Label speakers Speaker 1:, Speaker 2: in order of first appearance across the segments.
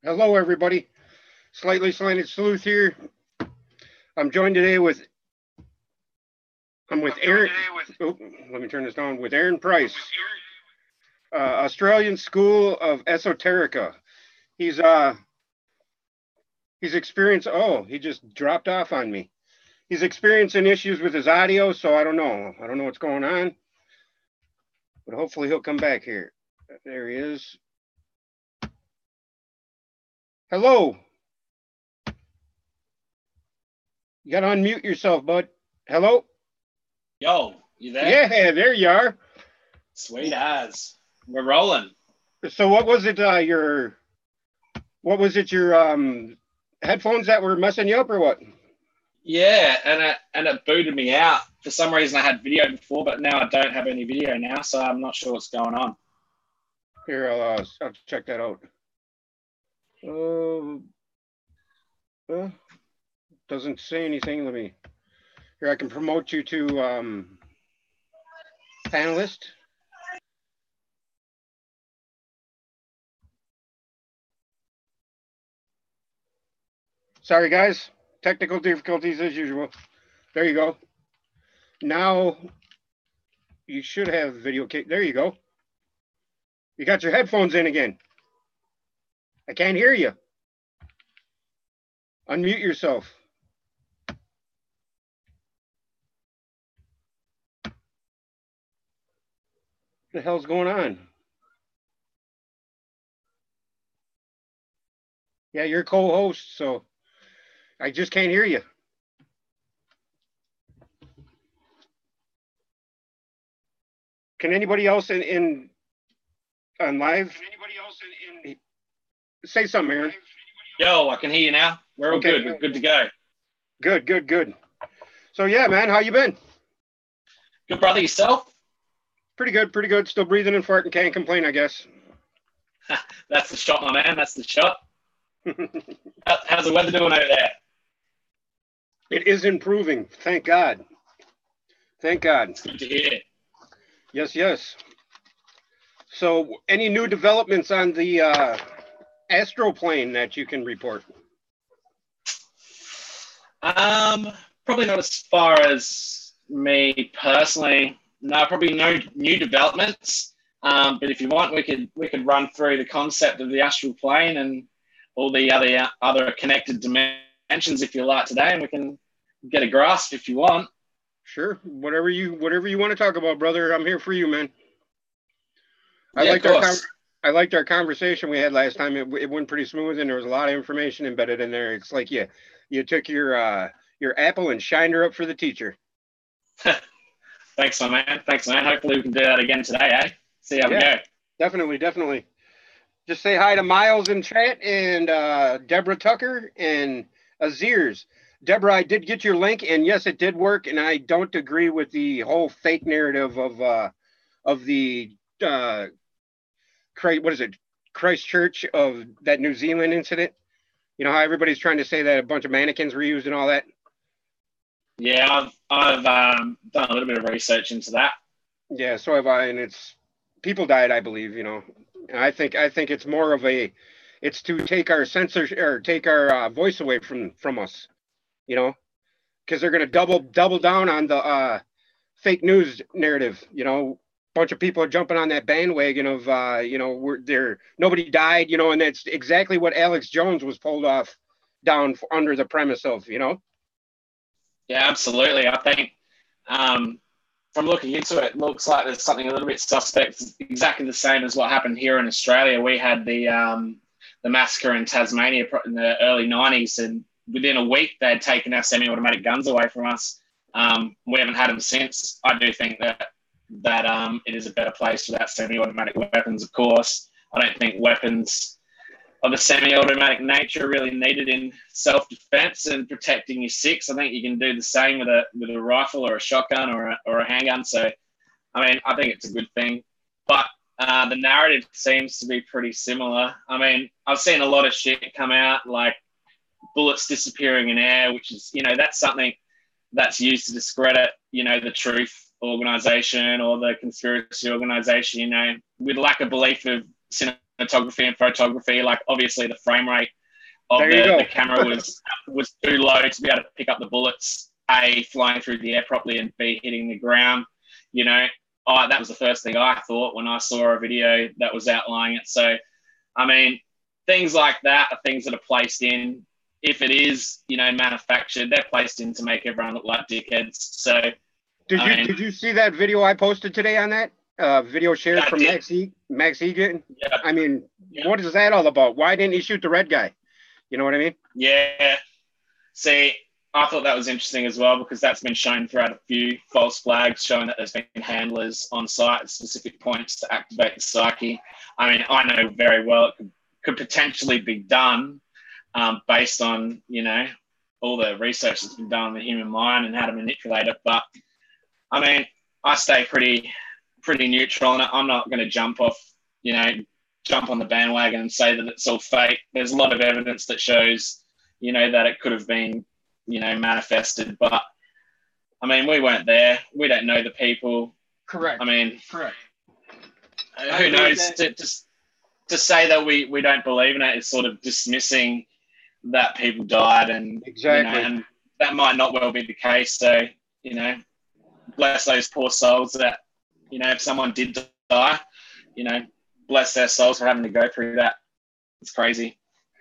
Speaker 1: Hello, everybody. Slightly Slanted Sleuth here. I'm joined today with Aaron. Oh, let me turn this down. With Aaron Price, Australian School of Esoterica. He's experienced. Oh, he just dropped off on me. He's experiencing issues with his audio, so I don't know. I don't know what's going on, but hopefully he'll come back here. There he is. Hello. You gotta unmute yourself, bud. Hello?
Speaker 2: Yo, you there?
Speaker 1: Yeah, there you are.
Speaker 2: Sweet as. We're rolling.
Speaker 1: So what was it, your headphones that were messing you up or what?
Speaker 2: Yeah, and it booted me out. For some reason I had video before, but now I don't have any video now, so I'm not sure what's going on.
Speaker 1: Here, I'll check that out. Doesn't say anything. Here, I can promote you to panelist. Sorry, guys. Technical difficulties as usual. There you go. Now you should have video. There you go. You got your headphones in again. I can't hear you. Unmute yourself. What the hell's going on? Yeah, you're co-host, so I just can't hear you. Can anybody else on live? Say something, Aaron.
Speaker 2: Yo, I can hear you now. We're all good. We're good to go.
Speaker 1: Good. So yeah, man, how you been?
Speaker 2: Good, brother. Yourself?
Speaker 1: Pretty good. Still breathing and farting. Can't complain, I guess.
Speaker 2: That's the shot, my man. That's the shot. How's the weather doing over there?
Speaker 1: It is improving. Thank God.
Speaker 2: It's good to hear.
Speaker 1: Yes. So any new developments on the astral plane that you can report?
Speaker 2: Probably not as far as me personally. No, probably no new developments. But if you want, we could run through the concept of the astral plane and all the other connected dimensions if you like today, and we can get a grasp if you want.
Speaker 1: Sure, whatever you want to talk about, brother. I'm here for you, man. I liked our conversation we had last time. It went pretty smooth, and there was a lot of information embedded in there. It's like you took your apple and shined her up for the teacher.
Speaker 2: Thanks, my man. Hopefully we can do that again today, eh? See how we go.
Speaker 1: Definitely. Just say hi to Miles in chat and Deborah Tucker and Azirs. Deborah, I did get your link, and yes, it did work. And I don't agree with the whole fake narrative of the Christchurch of that New Zealand incident. You know how everybody's trying to say that a bunch of mannequins were used and all that.
Speaker 2: Yeah, I've done a little bit of research into that.
Speaker 1: Yeah, so have I, and people died, I believe. You know, and I think it's more of it's to take our take our voice away from us. You know, because they're going to double down on the fake news narrative. You know, a bunch of people are jumping on that bandwagon of nobody died. You know, and that's exactly what Alex Jones was pulled off down under the premise of. You know.
Speaker 2: Yeah, absolutely. I think from looking into it, it looks like there's something a little bit suspect. It's exactly the same as what happened here in Australia. We had the massacre in Tasmania in the early 90s, and within a week they had taken our semi-automatic guns away from us. We haven't had them since. I do think that it is a better place without semi-automatic weapons, of course. I don't think weapons of a semi-automatic nature are really needed in self-defense and protecting your six. I think you can do the same with a rifle or a shotgun or a handgun. So, I mean, I think it's a good thing. But the narrative seems to be pretty similar. I mean, I've seen a lot of shit come out, like bullets disappearing in air, which is, that's something that's used to discredit, the truth organization or the conspiracy organization, with lack of belief of cinematography and photography. Like obviously the frame rate of
Speaker 1: There you go.
Speaker 2: the camera was too low to be able to pick up the bullets, A, flying through the air properly, and B, hitting the ground. You know, that was the first thing I thought when I saw a video that was outlining it. So, I mean, things like that are things that are placed in. If it is, you know, manufactured, they're placed in to make everyone look like dickheads. So,
Speaker 1: Did you see that video I posted today on that? Video shared from Max Egan?
Speaker 2: Yeah.
Speaker 1: I mean, what is that all about? Why didn't he shoot the red guy? You know what I mean?
Speaker 2: Yeah. See, I thought that was interesting as well, because that's been shown throughout a few false flags, showing that there's been handlers on site at specific points to activate the psyche. I mean, I know very well it could potentially be done based on, you know, all the research that's been done on the human mind and how to manipulate it. But, I mean, I stay pretty neutral, and I'm not going to jump on the bandwagon and say that it's all fake. There's a lot of evidence that shows, you know, that it could have been, you know, manifested. But I mean, we weren't there. We don't know the people.
Speaker 1: Correct.
Speaker 2: I mean,
Speaker 1: correct.
Speaker 2: Who knows? To say that we don't believe in it is sort of dismissing that people died, and
Speaker 1: exactly,
Speaker 2: you know, and that might not well be the case. So, you know, bless those poor souls that, you know, if someone did die, you know, bless their souls for having to go through that. It's crazy.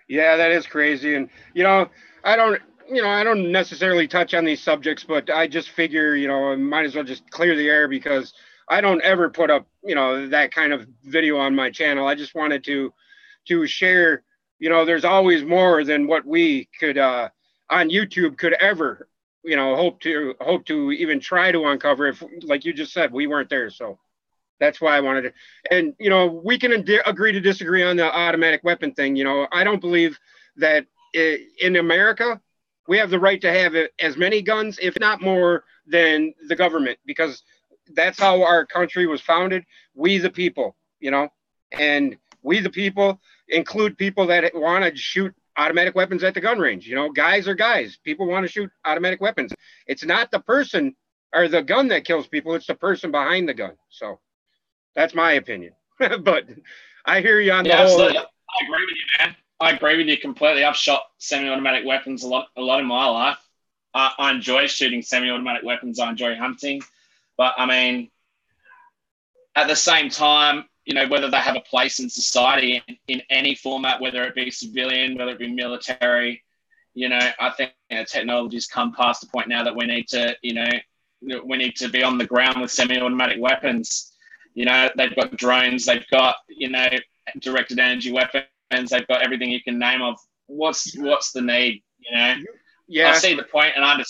Speaker 1: Yeah, that is crazy. And, you know, I don't necessarily touch on these subjects, but I just figure, you know, I might as well just clear the air, because I don't ever put up, you know, that kind of video on my channel. I just wanted to share, you know, there's always more than what we could on YouTube could ever, you know, hope to even try to uncover, if, like you just said, we weren't there. So that's why I wanted to. And, you know, we can agree to disagree on the automatic weapon thing. You know, I don't believe that in America we have the right to have as many guns, if not more, than the government, because that's how our country was founded. We the people, you know, and we the people include people that want to shoot automatic weapons at the gun range. You know, guys are guys. People want to shoot automatic weapons. It's not the person or the gun that kills people. It's the person behind the gun. So that's my opinion. But I hear you on the whole.
Speaker 2: Absolutely. I agree with you, man. I agree with you completely. I've shot semi-automatic weapons a lot in my life. I enjoy shooting semi-automatic weapons. I enjoy hunting. But, I mean, at the same time, you know, whether they have a place in society in any format, whether it be civilian, whether it be military, you know, I think, you know, technology's come past the point now that we need to, you know, we need to be on the ground with semi-automatic weapons. You know, they've got drones, they've got, you know, directed energy weapons, they've got everything you can name of. What's the need, you know?
Speaker 1: Yeah.
Speaker 2: I see the point, and I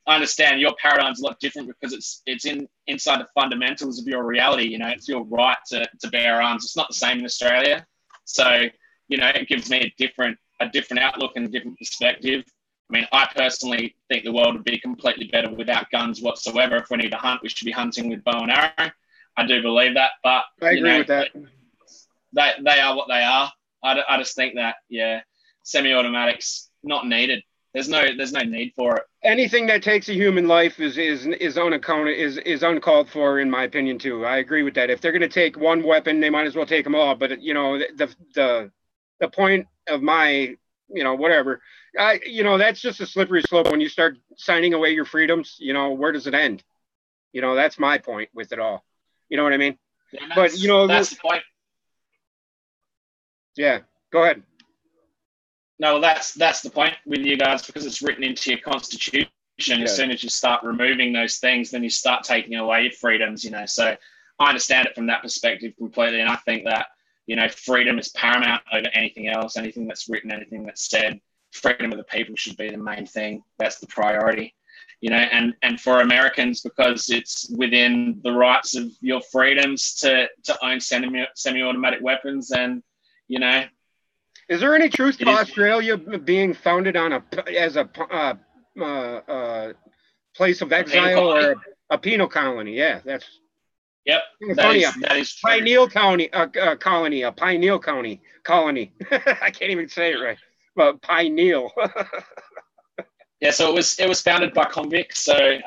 Speaker 2: understand your paradigm's a lot different, because it's inside the fundamentals of your reality. You know, it's your right to bear arms. It's not the same in Australia. So, you know, it gives me a different outlook and a different perspective. I mean, I personally think the world would be completely better without guns whatsoever. If we need to hunt, we should be hunting with bow and arrow. I do believe that, but
Speaker 1: I agree with that.
Speaker 2: They are what they are. I just think that, yeah, semi-automatics not needed. There's no need for it.
Speaker 1: Anything that takes a human life is uncalled for, in my opinion too. I agree with that. If they're going to take one weapon, they might as well take them all. But, you know, the point of my, you know, whatever, you know, that's just a slippery slope. When you start signing away your freedoms, you know, where does it end? You know, that's my point with it all. You know what I mean?
Speaker 2: Yeah,
Speaker 1: but, you know,
Speaker 2: that's the point.
Speaker 1: Yeah, go ahead.
Speaker 2: No, well, that's the point with you guys, because it's written into your constitution. Yeah. As soon as you start removing those things, then you start taking away your freedoms, you know. So I understand it from that perspective completely. And I think that, you know, freedom is paramount over anything else, anything that's written, anything that's said. Freedom of the people should be the main thing. That's the priority, you know, and for Americans, because it's within the rights of your freedoms to own semi-automatic weapons, and, you know.
Speaker 1: Is there any truth to Australia being founded on a place of exile or a penal colony? Yeah, that's.
Speaker 2: Yep, that is true.
Speaker 1: Pineal County colony, a Pineal County colony. I can't even say it right, but Pineal.
Speaker 2: Yeah, so it was founded by convicts. So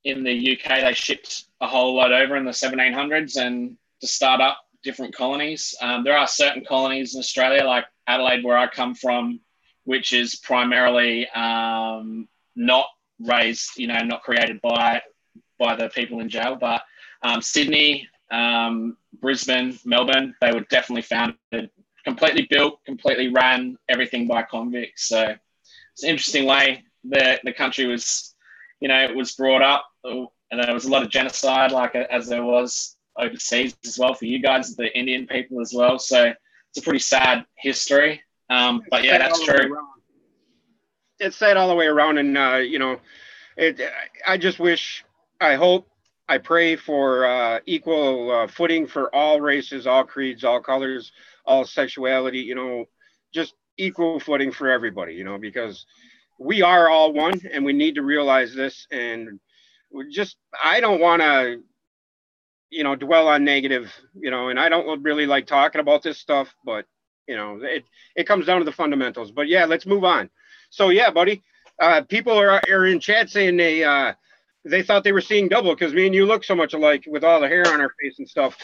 Speaker 2: in the UK, they shipped a whole lot over in the 1700s and to start up different colonies. There are certain colonies in Australia, like Adelaide, where I come from, which is primarily not raised, not created by the people in jail. But Sydney, Brisbane, Melbourne, they were definitely founded, completely built, completely ran, everything by convicts. So it's an interesting way the country was, it was brought up, and there was a lot of genocide, like as there was overseas as well for you guys, the Indian people as well. So it's a pretty sad history. But yeah, that's true.
Speaker 1: It's sad all the way around, and I just wish, I hope, I pray for equal footing for all races, all creeds, all colors, all sexuality. Just equal footing for everybody. Because we are all one, and we need to realize this. And I don't want to, dwell on negative, and I don't really like talking about this stuff, but it comes down to the fundamentals. But yeah, let's move on. So yeah, buddy, people are in chat saying they thought they were seeing double because me and you look so much alike with all the hair on our face and stuff.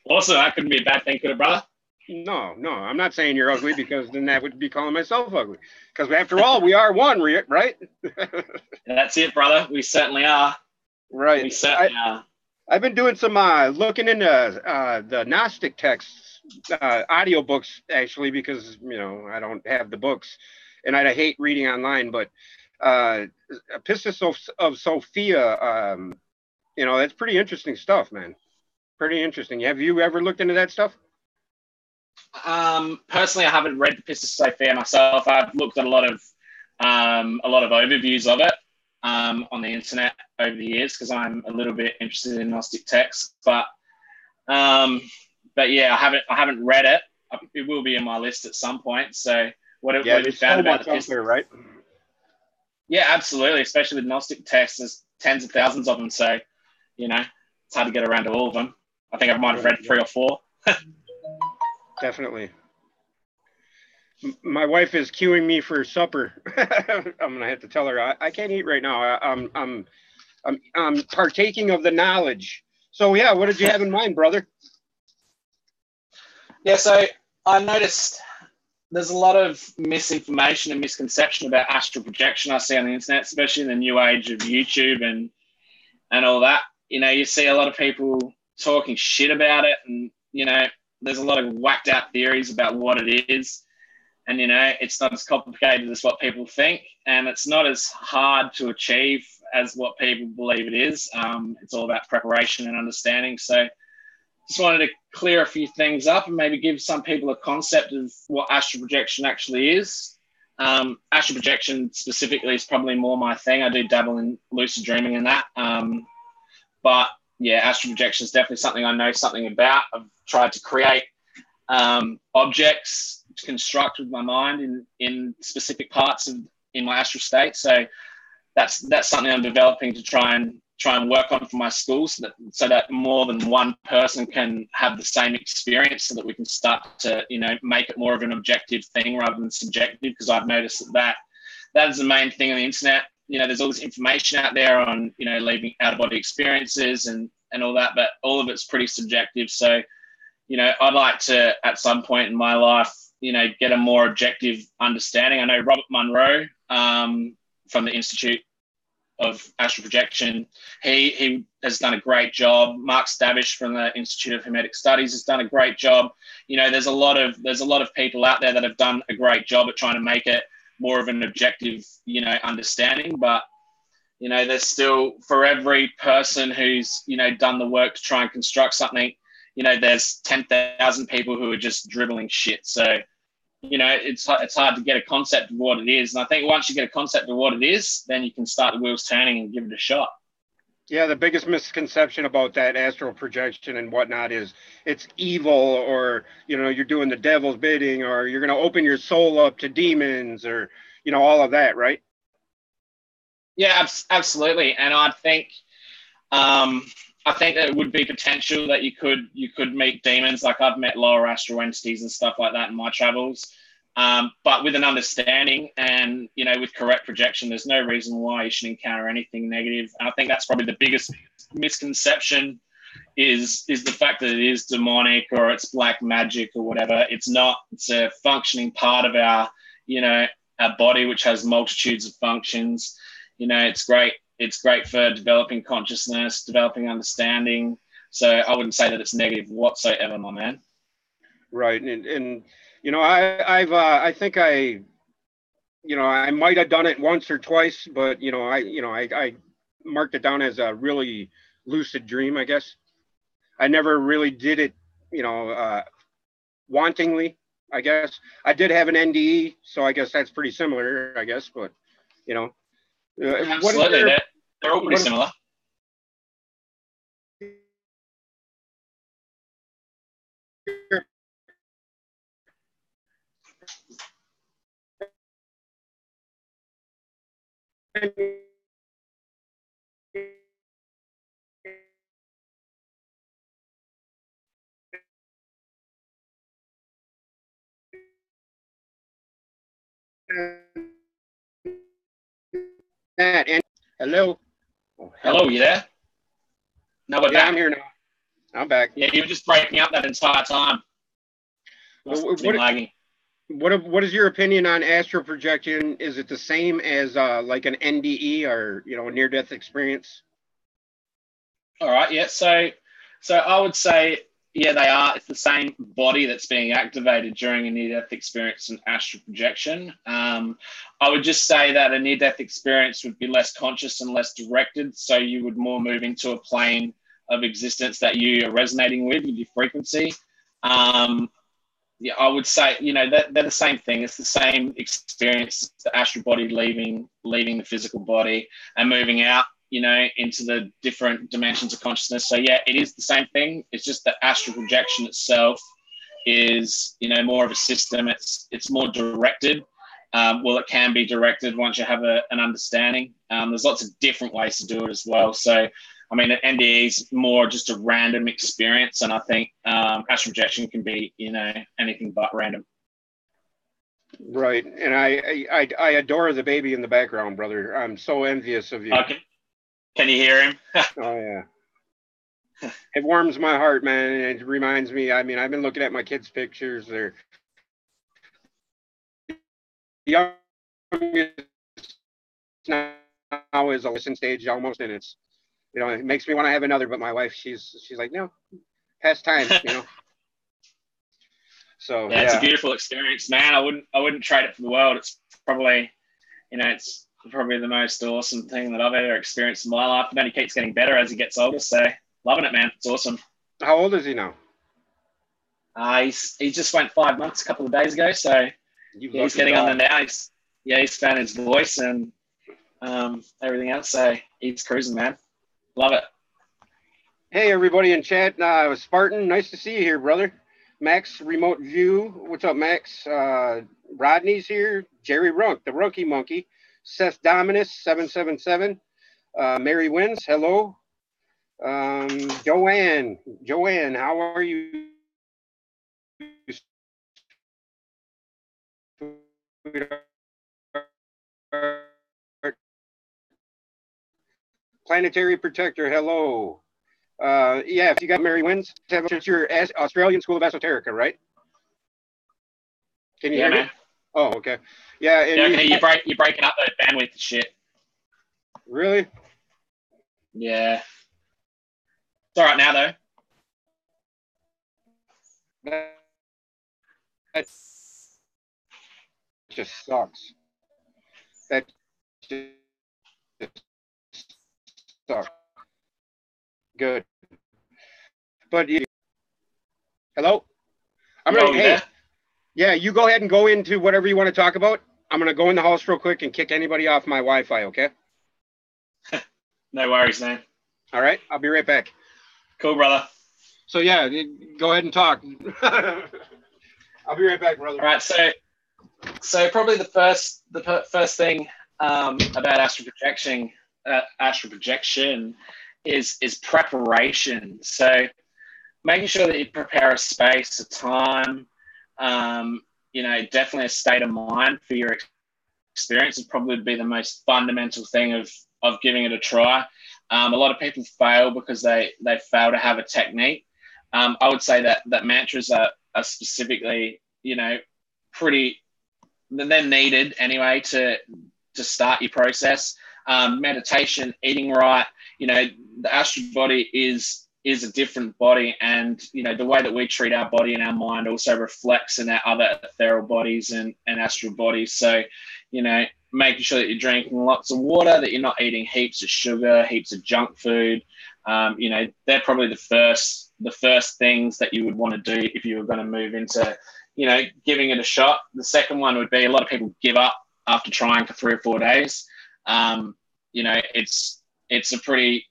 Speaker 2: Also, that couldn't be a bad thing, could it, brother?
Speaker 1: No, I'm not saying you're ugly, because then that would be calling myself ugly. Because after all, we are one, right?
Speaker 2: That's it, brother. We certainly are.
Speaker 1: Right.
Speaker 2: We certainly are.
Speaker 1: I've been doing some looking into the Gnostic texts, audiobooks, actually, because I don't have the books, and I hate reading online. But Epistis of Sophia, that's pretty interesting stuff, man. Pretty interesting. Have you ever looked into that stuff?
Speaker 2: Personally, I haven't read the Epistis of Sophia myself. I've looked at a lot of overviews of it on the internet over the years, because I'm a little bit interested in Gnostic texts. But yeah, I haven't read it. It will be in my list at some point. So what have you found about the Epistis?
Speaker 1: Right?
Speaker 2: Yeah, absolutely. Especially with Gnostic texts, there's tens of thousands of them. So it's hard to get around to all of them. I think I might have read 3 or 4.
Speaker 1: Definitely. My wife is cueing me for supper. I'm gonna have to tell her I can't eat right now. I'm partaking of the knowledge. So yeah, what did you have in mind, brother?
Speaker 2: Yeah, so I noticed there's a lot of misinformation and misconception about astral projection I see on the internet, especially in the new age of YouTube and all that. You see a lot of people talking shit about it, and there's a lot of whacked out theories about what it is. And, it's not as complicated as what people think, and it's not as hard to achieve as what people believe it is. It's all about preparation and understanding. So just wanted to clear a few things up and maybe give some people a concept of what astral projection actually is. Astral projection specifically is probably more my thing. I do dabble in lucid dreaming and that. But yeah, astral projection is definitely something I know something about. I've tried to create objects to construct with my mind in specific parts in my astral state. So that's something I'm developing to try and work on for my school, so that more than one person can have the same experience, so that we can start to make it more of an objective thing rather than subjective. Because I've noticed that is the main thing on the internet. There's all this information out there on leaving out of body experiences and all that, but all of it's pretty subjective. So I'd like to, at some point in my life, get a more objective understanding. I know Robert Monroe from the Institute of Astral Projection, he has done a great job. Mark Stavish from the Institute of Hermetic Studies has done a great job. There's a lot of people out there that have done a great job at trying to make it more of an objective, understanding. But there's still, for every person who's done the work to try and construct something, there's 10,000 people who are just dribbling shit. So it's hard to get a concept of what it is. And I think once you get a concept of what it is, then you can start the wheels turning and give it a shot.
Speaker 1: Yeah, the biggest misconception about that astral projection and whatnot is it's evil, or you're doing the devil's bidding, or you're going to open your soul up to demons, or all of that, right?
Speaker 2: Yeah, absolutely. And I think there would be potential that you could meet demons. Like I've met lower astral entities and stuff like that in my travels. But with an understanding and, with correct projection, there's no reason why you should encounter anything negative. And I think that's probably the biggest misconception is the fact that it is demonic or it's black magic or whatever. It's not. It's a functioning part of our, our body, which has multitudes of functions. It's great. It's great for developing consciousness, developing understanding. So I wouldn't say that it's negative whatsoever, my man.
Speaker 1: Right. And I think I might have done it once or twice, but I marked it down as a really lucid dream, I guess. I never really did it, wantingly, I guess. I did have an NDE, so I guess that's pretty similar, I guess, but
Speaker 2: absolutely. They're all pretty similar.
Speaker 1: And hello.
Speaker 2: Hello, you there? No, we're back.
Speaker 1: I'm here now. I'm back.
Speaker 2: Yeah, you were just breaking up that entire time. Lagging.
Speaker 1: What is your opinion on astral projection? Is it the same as like an NDE or a near-death experience?
Speaker 2: All right, yeah. So I would say, yeah, they are. It's the same body that's being activated during a near-death experience and astral projection. I would just say that a near-death experience would be less conscious and less directed, so you would more move into a plane of existence that you are resonating with your frequency. Yeah, I would say, they're the same thing. It's the same experience, the astral body leaving the physical body and moving out, into the different dimensions of consciousness. So yeah, it is the same thing. It's just that astral projection itself is, more of a system. It's more directed. Well, it can be directed once you have an understanding. There's lots of different ways to do it as well. So, I mean, NDE is more just a random experience, and I think astral projection can be, anything but random.
Speaker 1: Right, and I adore the baby in the background, brother. I'm so envious of you.
Speaker 2: Okay. Can you hear him?
Speaker 1: Oh yeah. It warms my heart, man. And it reminds me. I mean, I've been looking at my kids' pictures. They're youngest now is a listen stage almost, and it's it makes me want to have another. But my wife, she's like, no, past time, So
Speaker 2: yeah, it's a beautiful experience, man. I wouldn't trade it for the world. It's probably, it's probably the most awesome thing that I've ever experienced in my life. It only keeps getting better as he gets older. So loving it, man. It's awesome.
Speaker 1: How old is he now?
Speaker 2: He just went 5 months a couple of days ago. So he's getting on there now. He's found his voice and everything else. So he's cruising, man. Love it.
Speaker 1: Hey, everybody in chat. Spartan, nice to see you here, brother. Max, remote view. What's up, Max? Rodney's here. Jerry Runk, the Runky Monkey. Seth Dominus, 777. Mary Wins, hello. Joanne, how are you? Planetary Protector, hello. Yeah, if you got Mary Wins, it's your Australian School of Esoterica, right? Can you hear me? Oh, okay. Yeah, and
Speaker 2: you're breaking up that bandwidth and shit.
Speaker 1: Really?
Speaker 2: Yeah. It's all right now, though.
Speaker 1: That just sucks. That just sucks. Good. But hello? Hey. Yeah, you go ahead and go into whatever you want to talk about. I'm going to go in the house real quick and kick anybody off my Wi-Fi, okay?
Speaker 2: No worries, man.
Speaker 1: All right, I'll be right back.
Speaker 2: Cool, brother.
Speaker 1: So, yeah, go ahead and talk. I'll be right back, brother.
Speaker 2: All right, so probably the first thing about astral projection is preparation. So making sure that you prepare a space, a time, definitely a state of mind for your experience would probably be the most fundamental thing of giving it a try. A lot of people fail because they fail to have a technique. I would say that mantras are specifically, pretty, they're needed anyway to start your process. Meditation, eating right, the astral body is a different body, and the way that we treat our body and our mind also reflects in our other ethereal bodies and astral bodies. So making sure that you're drinking lots of water, that you're not eating heaps of sugar, heaps of junk food. They're probably the first things that you would want to do if you were going to move into giving it a shot. The second one would be, a lot of people give up after trying for 3 or 4 days. It's a pretty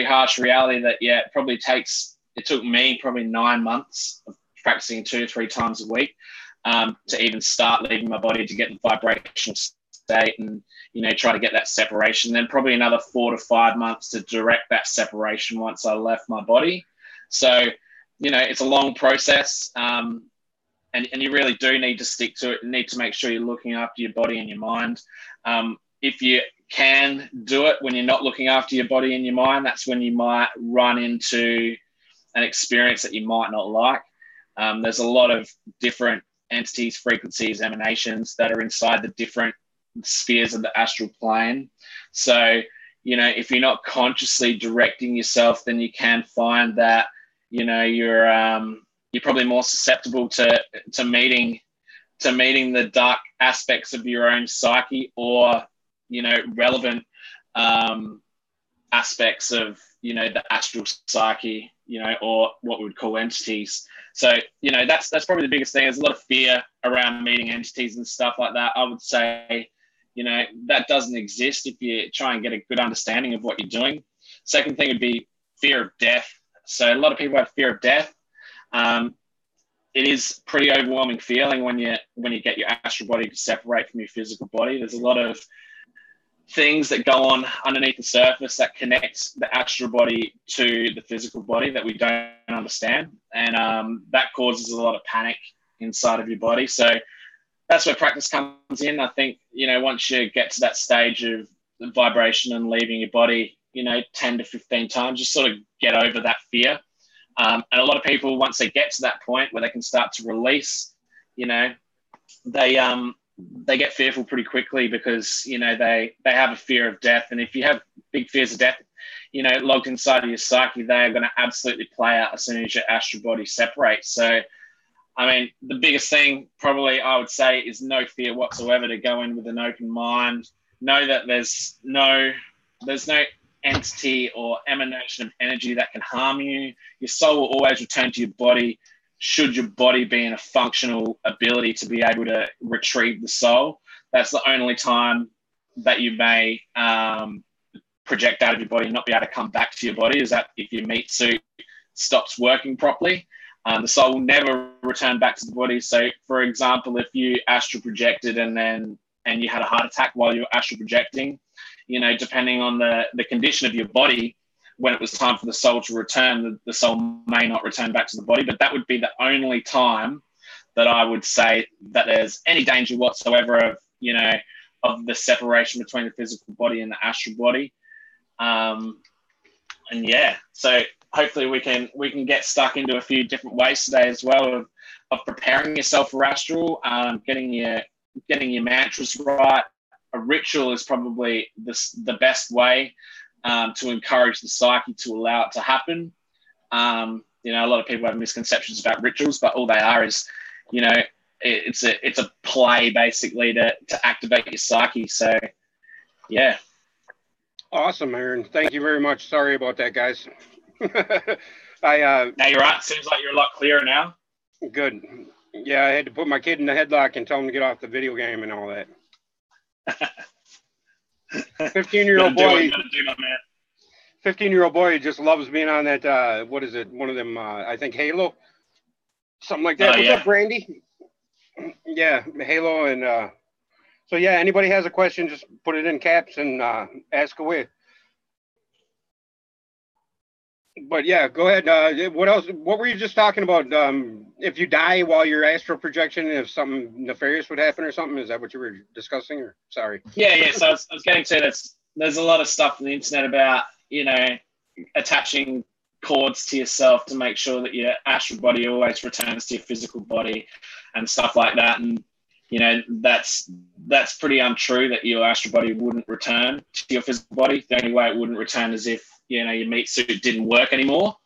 Speaker 2: harsh reality that, it took me probably 9 months of practicing 2 to 3 times a week to even start leaving my body, to get the vibrational state and, try to get that separation. Then probably another 4 to 5 months to direct that separation once I left my body. So, it's a long process. And you really do need to stick to it. You need to make sure you're looking after your body and your mind. If you can do it when you're not looking after your body and your mind, that's when you might run into an experience that you might not like. There's a lot of different entities, frequencies, emanations that are inside the different spheres of the astral plane. So, if you're not consciously directing yourself, then you can find that, you're probably more susceptible to meeting the dark aspects of your own psyche, or relevant aspects of the astral psyche, or what we would call entities. So that's probably the biggest thing. There's a lot of fear around meeting entities and stuff like that. I would say that doesn't exist if you try and get a good understanding of what you're doing. Second thing would be fear of death. So a lot of people have fear of death. It is a pretty overwhelming feeling when you get your astral body to separate from your physical body. There's a lot of things that go on underneath the surface that connects the astral body to the physical body that we don't understand. And that causes a lot of panic inside of your body. So that's where practice comes in. I think, once you get to that stage of vibration and leaving your body, 10 to 15 times, just sort of get over that fear. And a lot of people, once they get to that point where they can start to release, they get fearful pretty quickly because, they have a fear of death. And if you have big fears of death, logged inside of your psyche, they are going to absolutely play out as soon as your astral body separates. So, I mean, the biggest thing probably I would say is no fear whatsoever, to go in with an open mind. Know that there's no entity or emanation of energy that can harm you. Your soul will always return to your body, should your body be in a functional ability to be able to retrieve the soul. That's the only time that you may project out of your body and not be able to come back to your body, is that if your meat suit stops working properly. The soul will never return back to the body. So, for example, if you astral projected and you had a heart attack while you were astral projecting, depending on the condition of your body, when it was time for the soul to return, the soul may not return back to the body. But that would be the only time that I would say that there's any danger whatsoever of the separation between the physical body and the astral body. So hopefully we can get stuck into a few different ways today as well of preparing yourself for astral, getting your mantras right. A ritual is probably the best way to encourage the psyche to allow it to happen. A lot of people have misconceptions about rituals, but all they are is, it's a play basically to activate your psyche. So, yeah.
Speaker 1: Awesome, Aaron. Thank you very much. Sorry about that, guys.
Speaker 2: No, you're right. Seems like you're a lot clearer now.
Speaker 1: Good. Yeah, I had to put my kid in the headlock and tell him to get off the video game and all that. 15-year-old boy. 15-year-old boy just loves being on that. What is it? One of them. I think Halo. Something like that. What's up, Brandy? Yeah, Halo. And so yeah, anybody has a question, just put it in caps and ask away. But yeah, go ahead. What else? What were you just talking about? If you die while you're astral projection, if something nefarious would happen or something, is that what you were discussing? Or sorry.
Speaker 2: Yeah. So I was getting to this. There's a lot of stuff on the internet about attaching cords to yourself to make sure that your astral body always returns to your physical body and stuff like that. And, that's pretty untrue that your astral body wouldn't return to your physical body. The only way it wouldn't return is if, your meat suit didn't work anymore.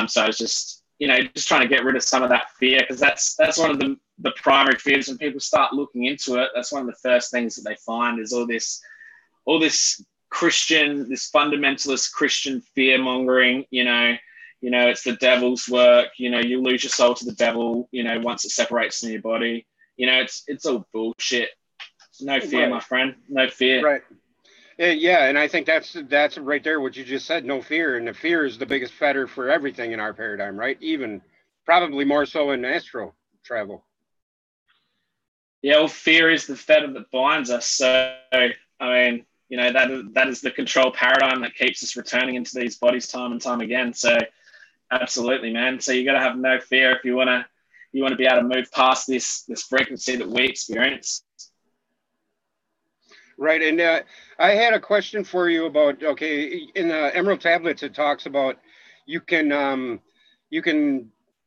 Speaker 2: So it's just, just trying to get rid of some of that fear, because that's one of the primary fears when people start looking into it. That's one of the first things that they find is all this Christian, this fundamentalist Christian fear mongering, it's the devil's work, you lose your soul to the devil, once it separates from your body, it's all bullshit. No fear, right, my friend, no fear.
Speaker 1: Right. Yeah. And I think that's right there, what you just said, no fear. And the fear is the biggest fetter for everything in our paradigm, right? Even probably more so in astral travel.
Speaker 2: Yeah, well, fear is the fetter that binds us. So, I mean, that is the control paradigm that keeps us returning into these bodies time and time again. So absolutely, man. So you got to have no fear if you want to be able to move past this frequency that we experience.
Speaker 1: Right. And I had a question for you about, okay, in the Emerald Tablets, it talks about you can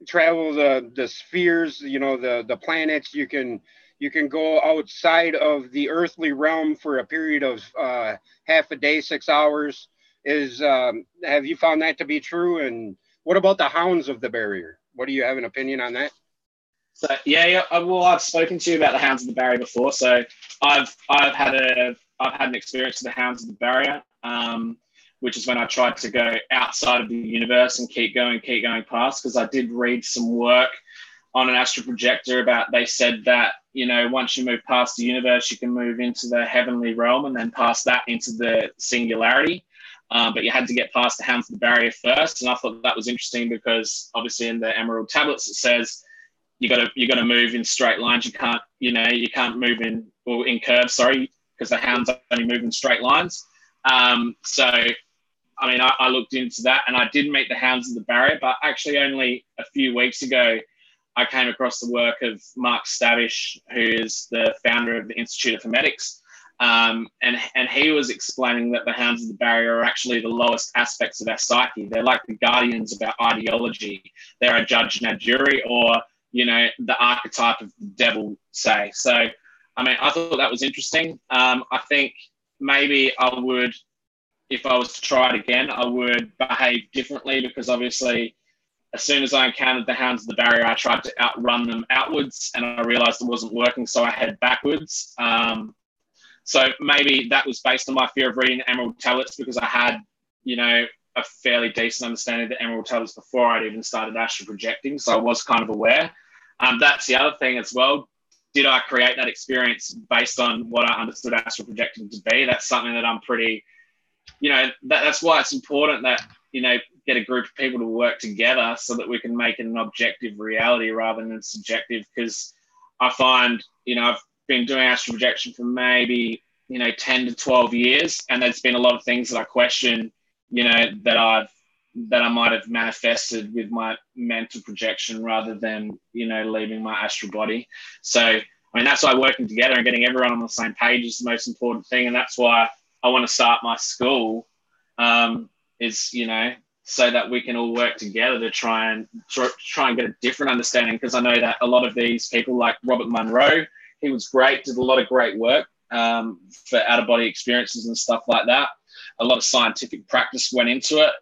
Speaker 1: travel the spheres, the planets. You can go outside of the earthly realm for a period of half a day, 6 hours. Have you found that to be true? And what about the hounds of the barrier? What do you have an opinion on that?
Speaker 2: So yeah. Well, I've spoken to you about the hounds of the barrier before. So I've had an experience with the hounds of the barrier, which is when I tried to go outside of the universe and keep going past, because I did read some work on an astral projector about, they said that, once you move past the universe, you can move into the heavenly realm and then past that into the singularity. But you had to get past the hounds of the barrier first. And I thought that was interesting because obviously in the Emerald Tablets, it says you got to move in straight lines. You can't move in curves, because the hounds only move in straight lines. So, I mean, I looked into that and I did meet the hounds of the barrier, but actually only a few weeks ago, I came across the work of Mark Stavish, who is the founder of the Institute of Hermetics. And he was explaining that the hounds of the barrier are actually the lowest aspects of our psyche. They're like the guardians of our ideology. They're a judge and a jury, or, the archetype of the devil, say. So, I mean, I thought that was interesting. I think maybe I would, if I was to try it again, I would behave differently, because obviously as soon as I encountered the hounds of the barrier, I tried to outrun them outwards and I realized it wasn't working, so I headed backwards. So maybe that was based on my fear of reading Emerald Tablets, because I had, a fairly decent understanding of the Emerald Tablets before I'd even started astral projecting, so I was kind of aware. That's the other thing as well. Did I create that experience based on what I understood astral projecting to be? That's something that I'm pretty, that's why it's important that, get a group of people to work together so that we can make it an objective reality rather than subjective. Because I find, I've been doing astral projection for maybe, 10 to 12 years. And there's been a lot of things that I question, that I might have manifested with my mental projection rather than, leaving my astral body. So, I mean, that's why working together and getting everyone on the same page is the most important thing. And that's why I want to start my school, is, so that we can all work together to try and get a different understanding. Because I know that a lot of these people, like Robert Monroe, he was great, did a lot of great work for out-of-body experiences and stuff like that. A lot of scientific practice went into it,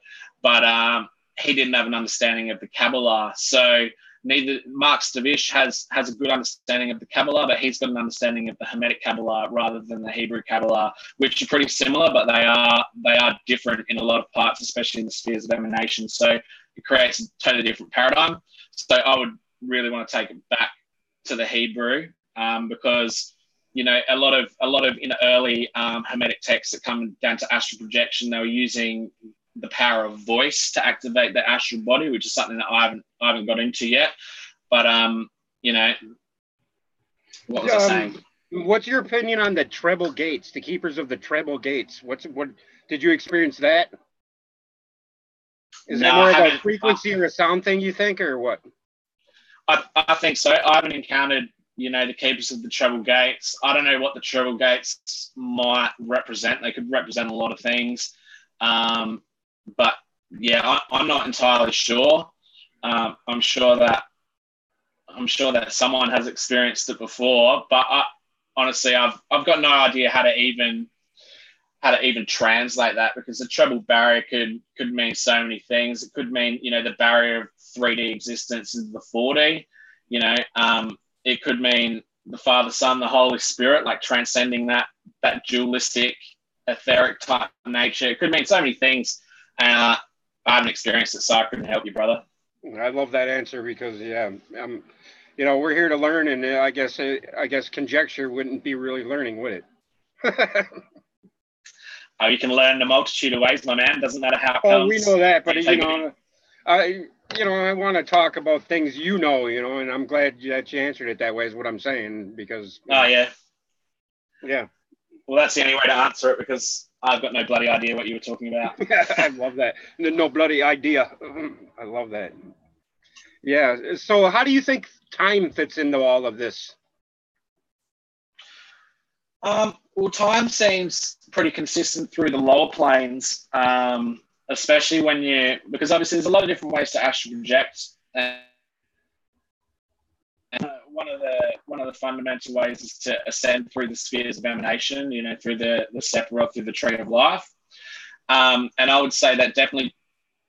Speaker 2: but he didn't have an understanding of the Kabbalah. So neither Mark Stavish has a good understanding of the Kabbalah, but he's got an understanding of the Hermetic Kabbalah rather than the Hebrew Kabbalah, which are pretty similar, but they are different in a lot of parts, especially in the spheres of emanation. So it creates a totally different paradigm. So I would really want to take it back to the Hebrew, because a lot of in the early Hermetic texts that come down to astral projection, they were using the power of voice to activate the astral body, which is something that I haven't got into yet. But what was I saying?
Speaker 1: What's your opinion on the treble gates, the keepers of the treble gates? What did you experience that? Is that more of a frequency or a sound thing, you think, or what?
Speaker 2: I think so. I haven't encountered, the keepers of the treble gates. I don't know what the treble gates might represent. They could represent a lot of things. But yeah, I'm not entirely sure. I'm sure that someone has experienced it before, but honestly, I've got no idea how to even translate that, because the treble barrier could mean so many things. It could mean, the barrier of 3D existence into the 4D. It could mean the Father, Son, the Holy Spirit, like transcending that dualistic, etheric type nature. It could mean so many things. I haven't experienced it, so I couldn't help you, brother.
Speaker 1: I love that answer because, yeah, we're here to learn, and I guess conjecture wouldn't be really learning, would it?
Speaker 2: You can learn in a multitude of ways, my man. Doesn't matter how it comes.
Speaker 1: Oh, we know that, but I want to talk about things, and I'm glad that you answered it that way. Is what I'm saying, because.
Speaker 2: Yeah.
Speaker 1: Yeah.
Speaker 2: Well, that's the only way to answer it, because I've got no bloody idea what you were talking about.
Speaker 1: I love that. No bloody idea. I love that. Yeah. So, how do you think time fits into all of this?
Speaker 2: Well, time seems pretty consistent through the lower planes, especially because obviously there's a lot of different ways to astral project. And one of the fundamental ways is to ascend through the spheres of emanation, through the Sephiroth, through the tree of life. And I would say that definitely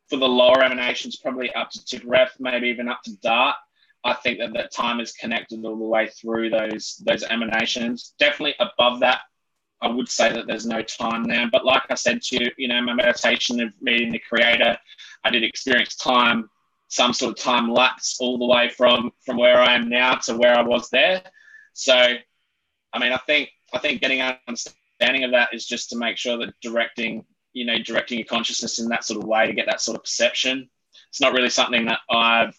Speaker 2: for the lower emanations, probably up to Tigreth, maybe even up to Dart, I think that time is connected all the way through those emanations. Definitely above that, I would say that there's no time there. But like I said to you, my meditation of meeting the Creator, I did experience time, some sort of time lapse all the way from where I am now to where I was there. So, I think getting an understanding of that is just to make sure that directing your consciousness in that sort of way to get that sort of perception. It's not really something that I've,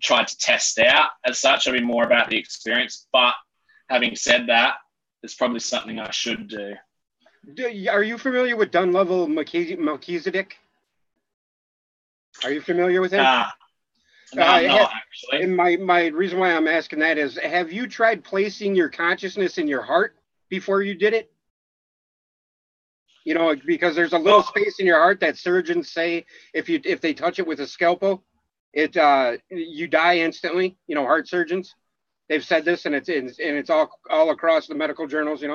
Speaker 2: tried to test out as such. I'd be more about the experience. But having said that, it's probably something I should do.
Speaker 1: Are you familiar with Dunlevel Melchizedek? Are you familiar with him?
Speaker 2: No, I'm not, actually.
Speaker 1: And my reason why I'm asking that is, have you tried placing your consciousness in your heart before you did it? Because there's a little space in your heart that surgeons say if they touch it with a scalpel, you die instantly. Heart surgeons, they've said this, and it's all across the medical journals.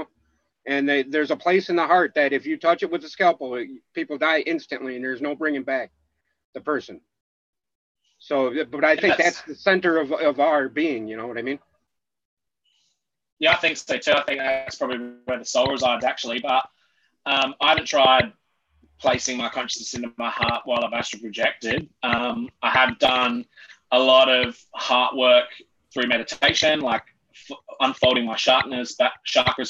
Speaker 1: And there's a place in the heart that if you touch it with a scalpel, people die instantly, and there's no bringing back the person. So, but I think that's the center of our being. You know what I mean?
Speaker 2: Yeah, I think so too. I think that's probably where the soul resides, actually. But I haven't tried placing my consciousness into my heart while I've astral projected. I have done a lot of heart work through meditation, like unfolding my chakras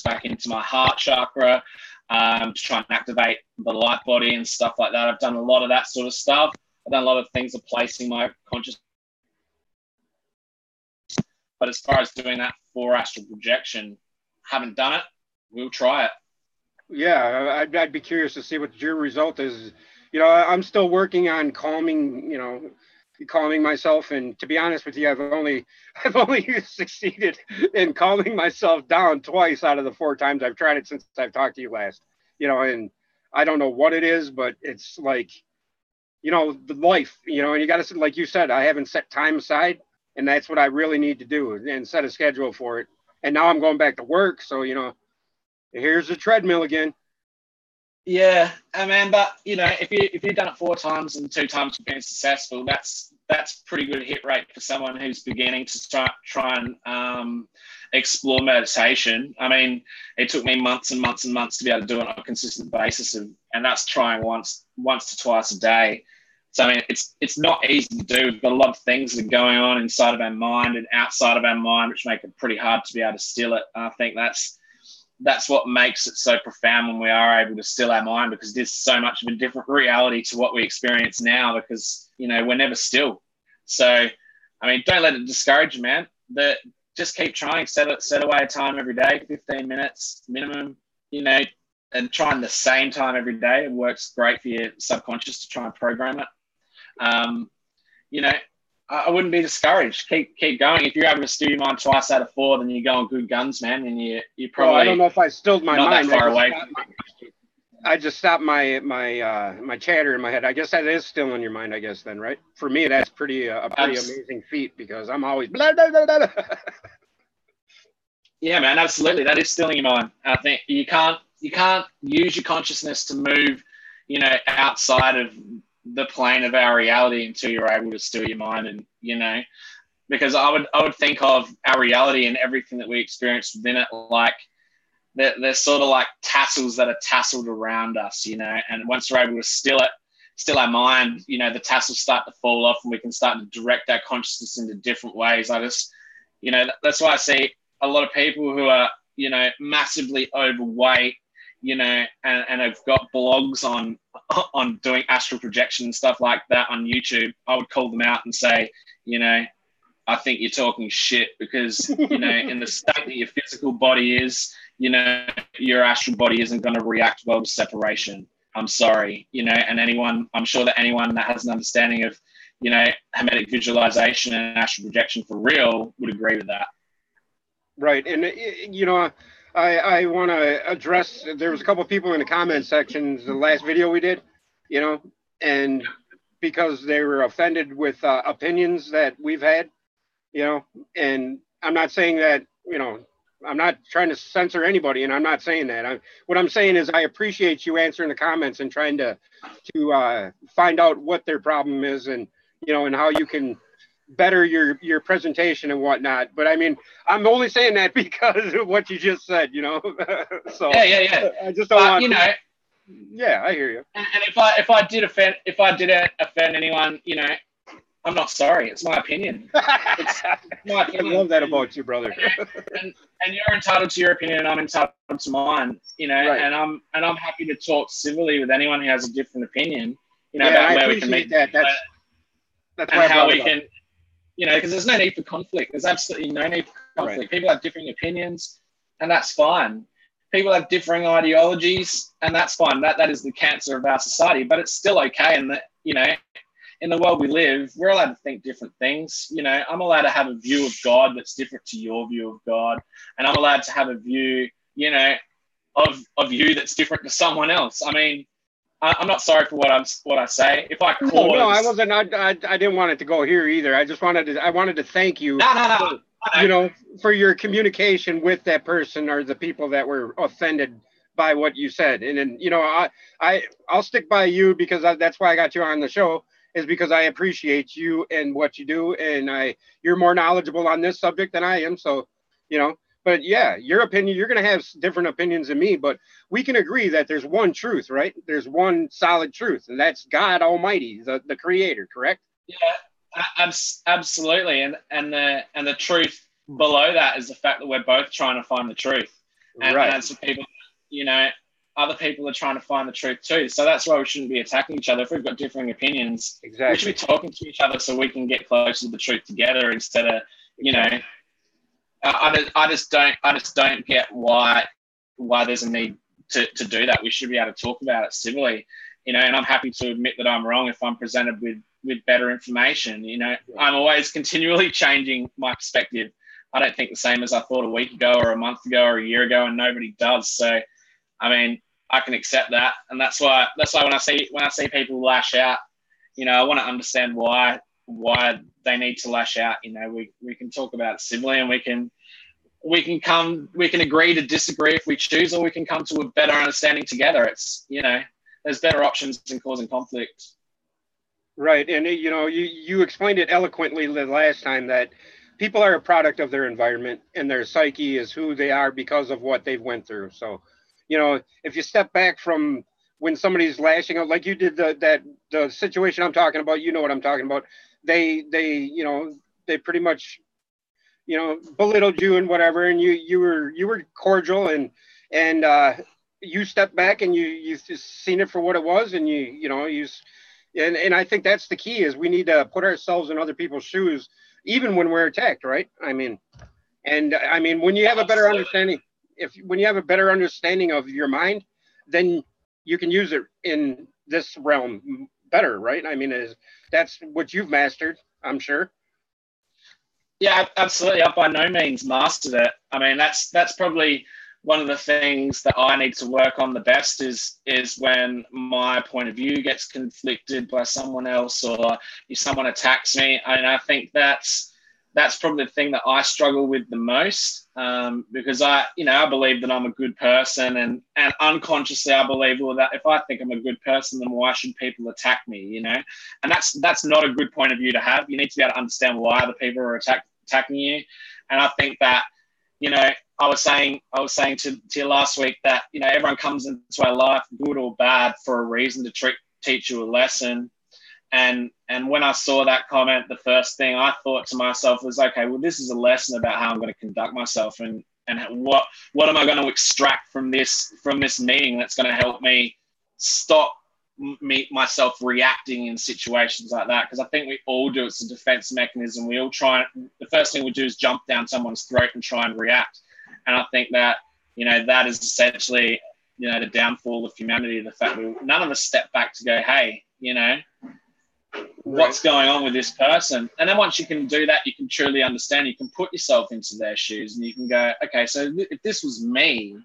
Speaker 2: back into my heart chakra, to try and activate the light body and stuff like that. I've done a lot of that sort of stuff. I've done a lot of things of placing my consciousness. But as far as doing that for astral projection, haven't done it. We'll try it.
Speaker 1: Yeah, I'd be curious to see what your result is. I'm still working on calming myself, and to be honest with you, I've only succeeded in calming myself down twice out of the 4 times I've tried it since I've talked to you last. And I don't know what it is, but it's like, the life, and you got to, like you said, I haven't set time aside, and that's what I really need to do, and set a schedule for it. And now I'm going back to work, so here's the treadmill again.
Speaker 2: Yeah, man. But if you've done it 4 times and 2 times you've been successful, that's pretty good hit rate for someone who's beginning to try and explore meditation. I mean, it took me months and months and months to be able to do it on a consistent basis, and that's trying once to twice a day. So I mean, it's not easy to do. We've got a lot of things that are going on inside of our mind and outside of our mind, which make it pretty hard to be able to still it. And I think that's what makes it so profound when we are able to still our mind, because there's so much of a different reality to what we experience now, because we're never still. So I mean, don't let it discourage you, man. Just keep trying. Set away a time every day, 15 minutes minimum, and trying the same time every day. It works great for your subconscious to try and program it. I wouldn't be discouraged. Keep going. If you're able to still your mind twice out of 4, then you're going good guns, man. And you probably.
Speaker 1: Well, I don't know if I stilled my mind.
Speaker 2: That far away.
Speaker 1: I just stopped my chatter in my head. I guess that is still in your mind, I guess then, right? For me, that's pretty a pretty
Speaker 2: Abs-
Speaker 1: amazing feat because I'm always blah blah blah blah.
Speaker 2: yeah, man, absolutely. That is still in your mind. I think you can't use your consciousness to move, outside of the plane of our reality until you're able to still your mind, and because I would think of our reality and everything that we experience within it like they're sort of like tassels that are tasseled around us, and once we're able to still our mind, the tassels start to fall off and we can start to direct our consciousness into different ways. I just, that's why I see a lot of people who are, massively overweight, and have got blogs on doing astral projection and stuff like that on YouTube. I would call them out and say, I think you're talking shit because, in the state that your physical body is, your astral body isn't going to react well to separation. I'm sorry, and I'm sure that anyone that has an understanding of, hermetic visualization and astral projection for real would agree with that.
Speaker 1: Right, and I want to address. There was a couple of people in the comment sections the last video we did, and because they were offended with opinions that we've had, and I'm not saying that, I'm not trying to censor anybody, and I'm not saying that. What I'm saying is I appreciate you answering the comments and trying to find out what their problem is, and and how you can better your presentation and whatnot. But I mean, I'm only saying that because of what you just said, So
Speaker 2: yeah.
Speaker 1: I just don't want. Yeah, I hear you.
Speaker 2: And if I did offend anyone, I'm not sorry. It's my opinion. It's my opinion.
Speaker 1: I love that about you, brother.
Speaker 2: and you're entitled to your opinion, and I'm entitled to mine. Right. And I'm happy to talk civilly with anyone who has a different opinion. About where we can meet.
Speaker 1: That's
Speaker 2: and how we can. Because there's no need for conflict. There's absolutely no need for conflict. Right. People have differing opinions, and that's fine. People have differing ideologies, and that's fine. That is the cancer of our society, but it's still okay. And that, in the world we live, we're allowed to think different things. I'm allowed to have a view of God that's different to your view of God, and I'm allowed to have a view, of you that's different to someone else. I mean, I'm not sorry for what I say. If I cause...
Speaker 1: no, I wasn't. I didn't want it to go here either. I just wanted to thank you.
Speaker 2: No.
Speaker 1: For your communication with that person or the people that were offended by what you said. And then, I'll stick by you because that's why I got you on the show, is because I appreciate you and what you do. And you're more knowledgeable on this subject than I am. So, but yeah, your opinion, you're going to have different opinions than me, but we can agree that there's one truth, right? There's one solid truth, and that's God Almighty, the creator, correct?
Speaker 2: Yeah, absolutely. And the truth below that is the fact that we're both trying to find the truth. And as for people, other people are trying to find the truth too. So that's why we shouldn't be attacking each other. If we've got differing opinions,
Speaker 1: exactly,
Speaker 2: we should be talking to each other so we can get closer to the truth together instead of, I just don't get why there's a need to do that. We should be able to talk about it civilly, and I'm happy to admit that I'm wrong if I'm presented with better information. I'm always continually changing my perspective. I don't think the same as I thought a week ago or a month ago or a year ago, and nobody does. So, I mean, I can accept that, and that's why when I see people lash out, I want to understand why they need to lash out. We can talk about it civilly, and we can agree to disagree if we choose, or we can come to a better understanding together. It's, there's better options than causing conflict.
Speaker 1: Right. And you explained it eloquently the last time that people are a product of their environment, and their psyche is who they are because of what they've went through. So, if you step back from when somebody's lashing out, like you did the situation I'm talking about, what I'm talking about. They pretty much, belittled you and whatever, and you were cordial, and you stepped back and you seen it for what it was, and and I think that's the key, is we need to put ourselves in other people's shoes, even when we're attacked, right? I mean, when you have a better understanding, when you have a better understanding of your mind, then you can use it in this realm better, right? I mean, that's what you've mastered, I'm sure.
Speaker 2: Yeah, absolutely. I've by no means mastered it. I mean, that's probably one of the things that I need to work on the best is when my point of view gets conflicted by someone else, or if someone attacks me. And I think that's probably the thing that I struggle with the most, because I believe that I'm a good person, and unconsciously I believe, well, that if I think I'm a good person, then why should people attack me? And that's not a good point of view to have. You need to be able to understand why other people are attacking you. And I think that, I was saying to you last week that, everyone comes into our life, good or bad, for a reason, to teach you a lesson. And when I saw that comment, the first thing I thought to myself was, okay, well, this is a lesson about how I'm going to conduct myself, and what am I going to extract from this meeting that's going to help me stop myself reacting in situations like that. Because I think we all do. It's a defense mechanism. We all the first thing we do is jump down someone's throat and try and react. And I think that, that is essentially, the downfall of humanity, the fact that none of us step back to go, hey, what's going on with this person? And then once you can do that, you can truly understand, you can put yourself into their shoes, and you can go, okay, so if this was me,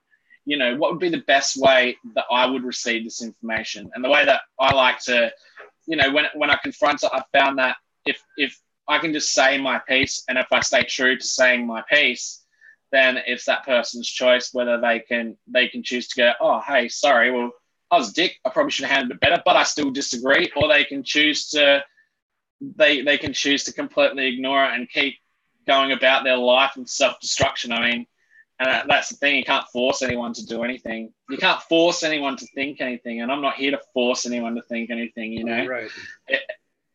Speaker 2: what would be the best way that I would receive this information? And the way that I like to, when I confront it, I found that if I can just say my piece, and if I stay true to saying my piece, then it's that person's choice whether they can choose to go, oh, hey, sorry, well, I was a dick, I probably should have handled it better, but I still disagree. Or they can choose to completely ignore it and keep going about their life in self-destruction. I mean, and that's the thing, you can't force anyone to do anything. You can't force anyone to think anything, and I'm not here to force anyone to think anything,
Speaker 1: Right.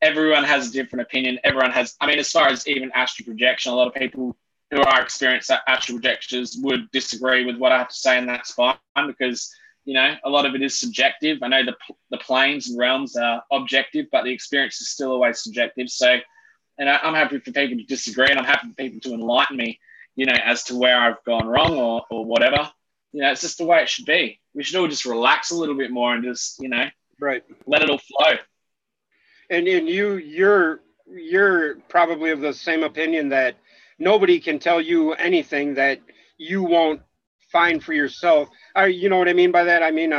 Speaker 2: Everyone has a different opinion. Everyone has, I mean, as far as even astral projection, a lot of people who are experienced astral projectors would disagree with what I have to say, and that's fine, because a lot of it is subjective. I know the planes and realms are objective, but the experience is still always subjective. So, and I'm happy for people to disagree, and I'm happy for people to enlighten me, as to where I've gone wrong or whatever. It's just the way it should be. We should all just relax a little bit more and just,
Speaker 1: right,
Speaker 2: let it all flow.
Speaker 1: And you're probably of the same opinion that nobody can tell you anything that you won't find for yourself. You know what I mean by that? I mean,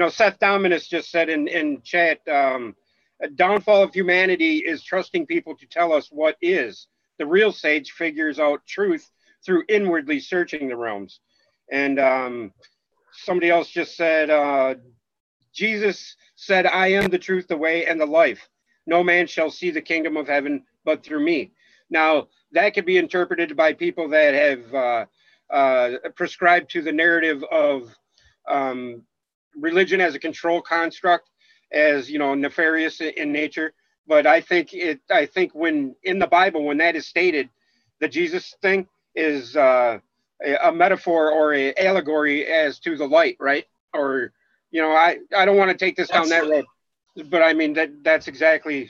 Speaker 1: Seth Dominus just said in chat, a downfall of humanity is trusting people to tell us what is. The real sage figures out truth through inwardly searching the realms. And somebody else just said, Jesus said, I am the truth, the way, and the life. No man shall see the kingdom of heaven but through me. Now, that could be interpreted by people that have prescribed to the narrative of religion as a control construct, as nefarious in nature. But I think when in the Bible, when that is stated, the Jesus thing is a metaphor or an allegory as to the light, right? Or I don't want to take this down that road, but I mean that's exactly.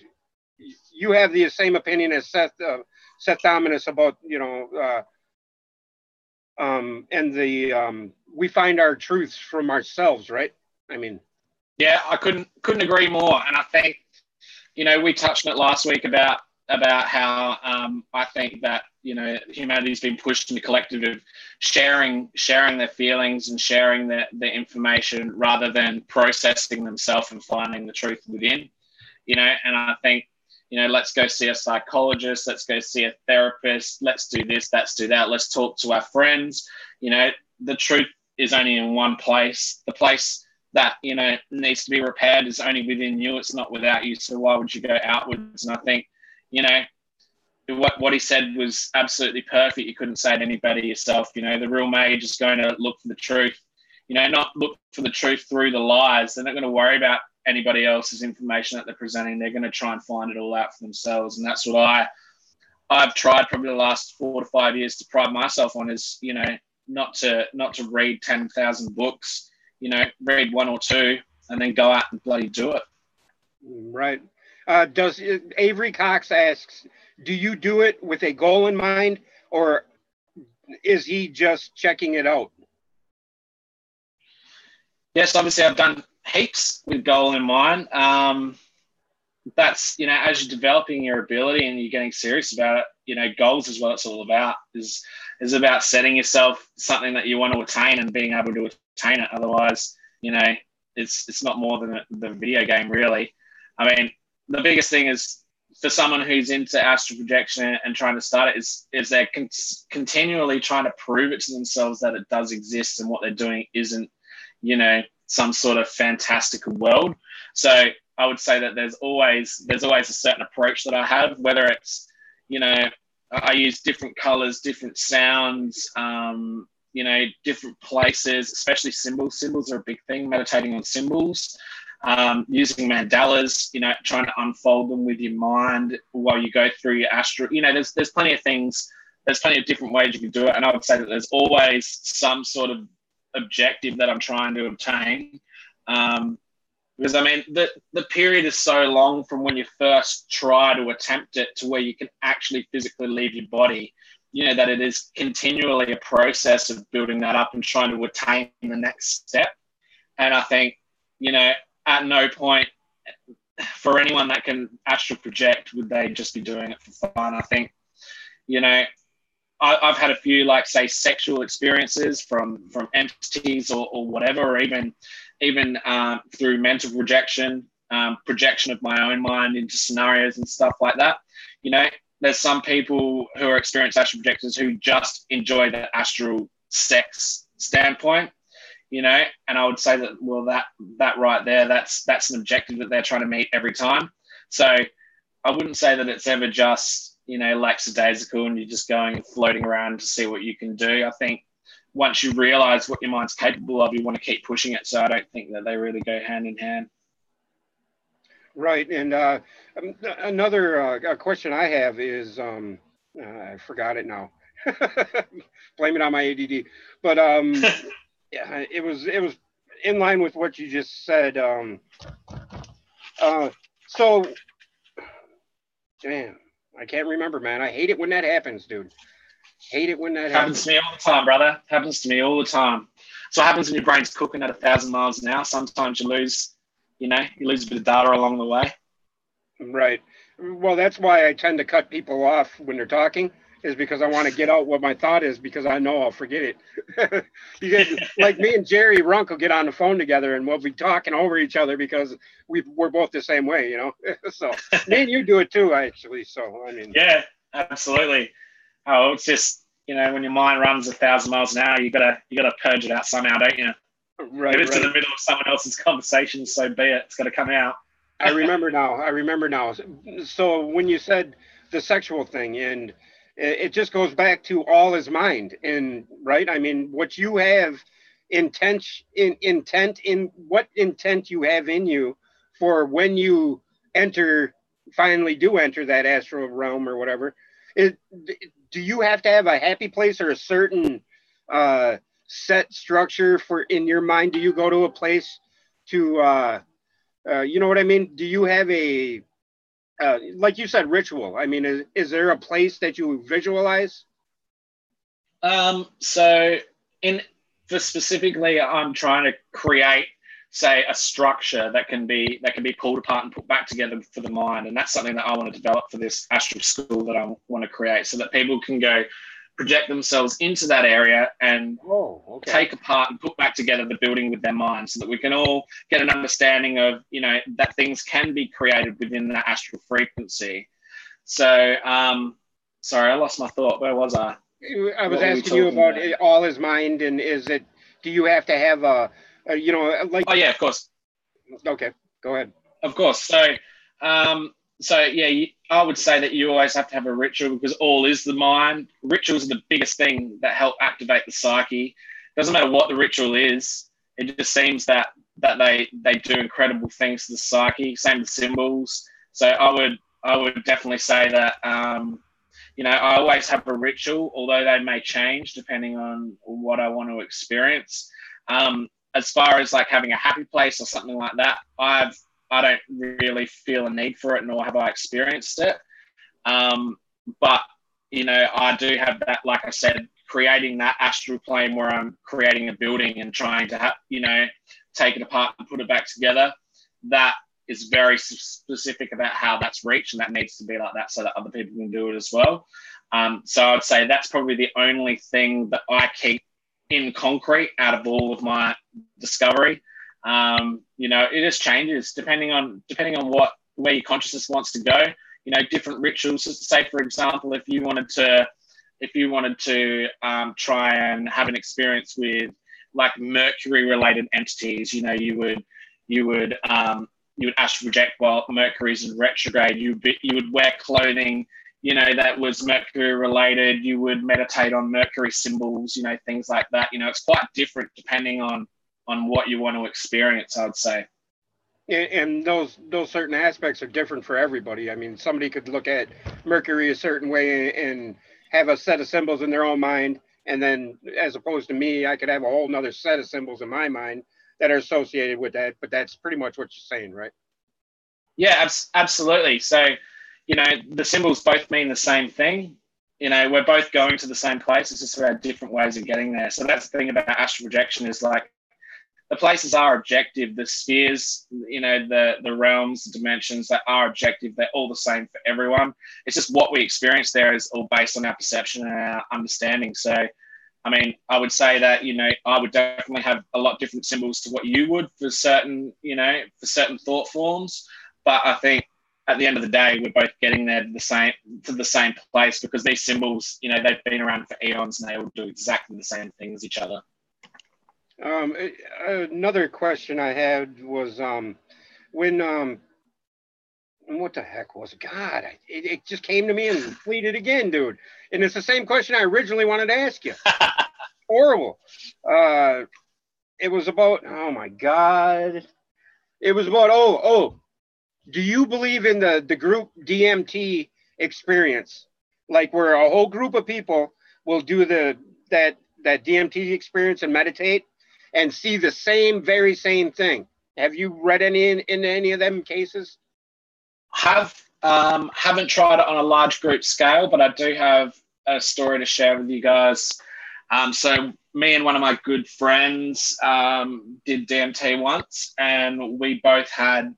Speaker 1: You have the same opinion as Seth Dominus about and we find our truths from ourselves, right? I mean,
Speaker 2: yeah, I couldn't agree more. And I think we touched on it last week about how I think that humanity's been pushed in the collective of sharing their feelings and sharing the information rather than processing themselves and finding the truth within. And I think let's go see a psychologist, let's go see a therapist, let's do this, let's do that, let's talk to our friends. The truth is only in one place. The place that needs to be repaired is only within you. It's not without you. So why would you go outwards? And I think what he said was absolutely perfect. You couldn't say it any better yourself. The real mage is going to look for the truth. Not look for the truth through the lies. They're not going to worry about anybody else's information that they're presenting. They're going to try and find it all out for themselves. And that's what I've tried probably the last 4 to 5 years to pride myself on, is not to read 10,000 books. Read 1 or 2 and then go out and bloody do it.
Speaker 1: Right. Avery Cox asks, do you do it with a goal in mind, or is he just checking it out?
Speaker 2: Yes, obviously I've done heaps with goal in mind. That's, as you're developing your ability and you're getting serious about it, goals is what it's all about. Is about setting yourself something that you want to attain and being able to attain it. Otherwise, it's not more than the video game, really. I mean, the biggest thing is for someone who's into astral projection and trying to start it is they're continually trying to prove it to themselves that it does exist and what they're doing isn't, some sort of fantastical world. So I would say that there's always a certain approach that I have, whether it's, I use different colors, different sounds, different places, especially symbols. Symbols are a big thing, meditating on symbols, using mandalas, trying to unfold them with your mind while you go through your astral. There's plenty of things, there's plenty of different ways you can do it. And I would say that there's always some sort of objective that I'm trying to obtain. Because I mean, the period is so long from when you first try to attempt it to where you can actually physically leave your body, that it is continually a process of building that up and trying to attain the next step. And I think, at no point for anyone that can astral project would they just be doing it for fun. I think, I've had a few, like, say, sexual experiences from entities or whatever, or even through mental projection of my own mind into scenarios and stuff like that. There's some people who are experienced astral projectors who just enjoy the astral sex standpoint, and I would say that, well, that right there, that's an objective that they're trying to meet every time. So I wouldn't say that it's ever just, lackadaisical and you're just going and floating around to see what you can do. I think once you realize what your mind's capable of, you want to keep pushing it. So I don't think that they really go hand in hand.
Speaker 1: Right. And another question I have is, I forgot it now. Blame it on my ADD. But yeah, it was in line with what you just said. So, damn, I can't remember, man. I hate it when that happens, dude. Hate it when that happens.
Speaker 2: Happens to me all the time, brother. Happens to me all the time. So what happens when your brain's cooking at 1,000 miles an hour? Sometimes you lose a bit of data along the way.
Speaker 1: Right. Well, that's why I tend to cut people off when they're talking, is because I want to get out what my thought is, because I know I'll forget it. Like me and Jerry Runk will get on the phone together and we'll be talking over each other because we're both the same way, So me and you do it too, actually. So I mean,
Speaker 2: yeah, absolutely. Oh, it's just, when your mind runs 1,000 miles an hour, you gotta purge it out somehow, don't you?
Speaker 1: Right.
Speaker 2: If it's in the middle of someone else's conversation, so be it. It's got to come out.
Speaker 1: I remember now. So when you said the sexual thing, and it just goes back to all is mind, and right. I mean, what you have intent in what intent you have in you for when you finally do enter that astral realm or whatever. Do you have to have a happy place or a certain set structure for in your mind? Do you go to a place to you know what I mean? Do you have a like you said, ritual? I mean, is there a place that you visualize?
Speaker 2: So specifically, I'm trying to create, say, a structure that can be pulled apart and put back together for the mind, and that's something that I want to develop for this astral school that I want to create, so that people can go project themselves into that area and take apart and put back together the building with their mind, so that we can all get an understanding of, that things can be created within that astral frequency. So, sorry, I lost my thought. Where was I?
Speaker 1: I was asking you about all is mind, and do you have to have like?
Speaker 2: Oh yeah, of course.
Speaker 1: Okay, go ahead.
Speaker 2: Of course. So, yeah, I would say that you always have to have a ritual, because all is the mind. Rituals are the biggest thing that help activate the psyche. Doesn't matter what the ritual is. It just seems that they do incredible things to the psyche. Same with symbols. So I would definitely say that, I always have a ritual, although they may change depending on what I want to experience. As far as like having a happy place or something like that, I don't really feel a need for it, nor have I experienced it. But, I do have that, like I said, creating that astral plane where I'm creating a building and trying to take it apart and put it back together. That is very specific about how that's reached, and that needs to be like that so that other people can do it as well. So I'd say that's probably the only thing that I keep in concrete out of all of my discovery. It just changes depending on where your consciousness wants to go. Different rituals. Say, for example, if you wanted to try and have an experience with like Mercury related entities, you would astral project while Mercury's in retrograde. You would wear clothing, that was Mercury related. You would meditate on Mercury symbols, things like that. It's quite different depending on what you want to experience, I'd say.
Speaker 1: And those certain aspects are different for everybody. I mean, somebody could look at Mercury a certain way and have a set of symbols in their own mind, and then as opposed to me, I could have a whole nother set of symbols in my mind that are associated with that. But that's pretty much what you're saying, right?
Speaker 2: Yeah, absolutely. So, the symbols both mean the same thing. We're both going to the same place. It's just about different ways of getting there. So that's the thing about astral projection, is like, the places are objective. The spheres, the realms, the dimensions, that are objective. They're all the same for everyone. It's just what we experience there is all based on our perception and our understanding. So, I mean, I would say that, I would definitely have a lot different symbols to what you would for certain thought forms. But I think at the end of the day, we're both getting there to the same place, because these symbols, they've been around for eons and they all do exactly the same thing as each other.
Speaker 1: Another question I had was when what the heck was it? God, it just came to me and fleeted again, dude. And it's the same question I originally wanted to ask you. Horrible. It was about, oh my God. It was about, do you believe in the group DMT experience? Like where a whole group of people will do that DMT experience and meditate and see the very same thing. Have you read in any of them cases?
Speaker 2: Haven't tried it on a large group scale, but I do have a story to share with you guys. So me and one of my good friends did DMT once, and we both had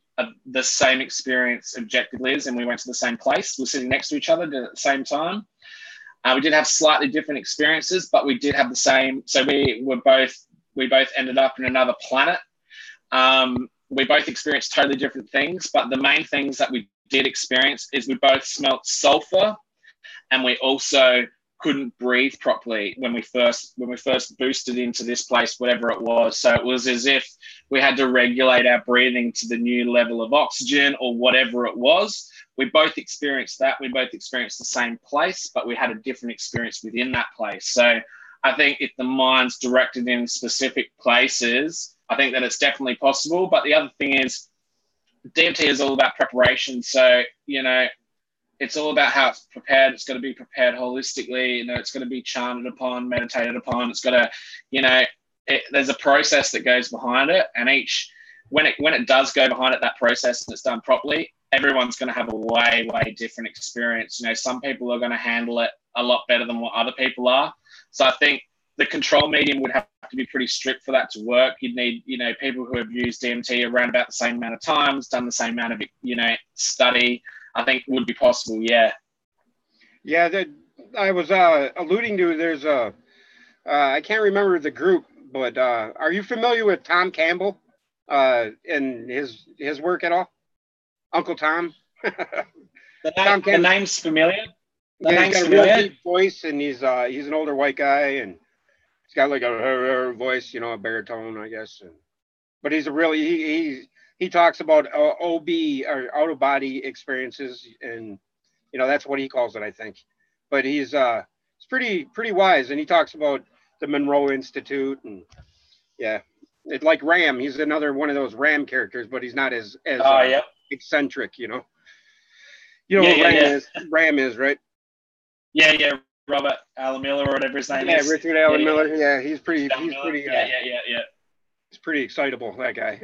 Speaker 2: the same experience objectively, and we went to the same place. We were sitting next to each other, did it at the same time. We did have slightly different experiences, but we did have the same. So we both ended up in another planet. We both experienced totally different things, but the main things that we did experience is we both smelt sulfur, and we also couldn't breathe properly when we first boosted into this place, whatever it was. So it was as if we had to regulate our breathing to the new level of oxygen or whatever it was. We both experienced that. We both experienced the same place, but we had a different experience within that place. So I think if the mind's directed in specific places, I think that it's definitely possible. But the other thing is, DMT is all about preparation. So, it's all about how it's prepared. It's got to be prepared holistically. It's going to be chanted upon, meditated upon. It's got to, there's a process that goes behind it. And when it does go behind it, that process, and it's done properly, everyone's going to have a way, way different experience. Some people are going to handle it a lot better than what other people are. So I think the control medium would have to be pretty strict for that to work. You'd need, people who have used DMT around about the same amount of times, done the same amount of, study. I think would be possible. Yeah.
Speaker 1: Yeah. That I was alluding to. There's I can't remember the group, but are you familiar with Tom Campbell and his work at all? Uncle Tom.
Speaker 2: The name's familiar.
Speaker 1: He's got a real deep voice, and he's an older white guy, and he's got like a voice, a baritone, I guess. But he's he talks about OB, or out of body experiences, and that's what he calls it, I think. But he's pretty wise, and he talks about the Monroe Institute, and yeah, it's like Ram. He's another one of those Ram characters, but he's not as eccentric, What Ram is, right?
Speaker 2: Yeah, Robert Alan Miller or whatever his name is.
Speaker 1: Yeah, Richard Alan Miller. Yeah, he's pretty.
Speaker 2: Yeah.
Speaker 1: He's pretty excitable, that guy.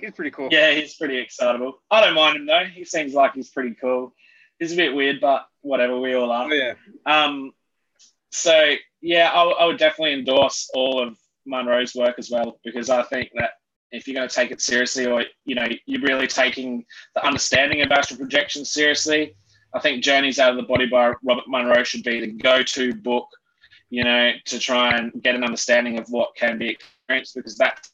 Speaker 1: He's pretty cool.
Speaker 2: Yeah, he's pretty excitable. I don't mind him though. He seems like he's pretty cool. He's a bit weird, but whatever. We all are.
Speaker 1: Oh, yeah.
Speaker 2: So yeah, I would definitely endorse all of Monroe's work as well, because I think that if you're going to take it seriously, or you're really taking the understanding of astral projection seriously, I think Journeys Out of the Body by Robert Monroe should be the go-to book, to try and get an understanding of what can be experienced, because that's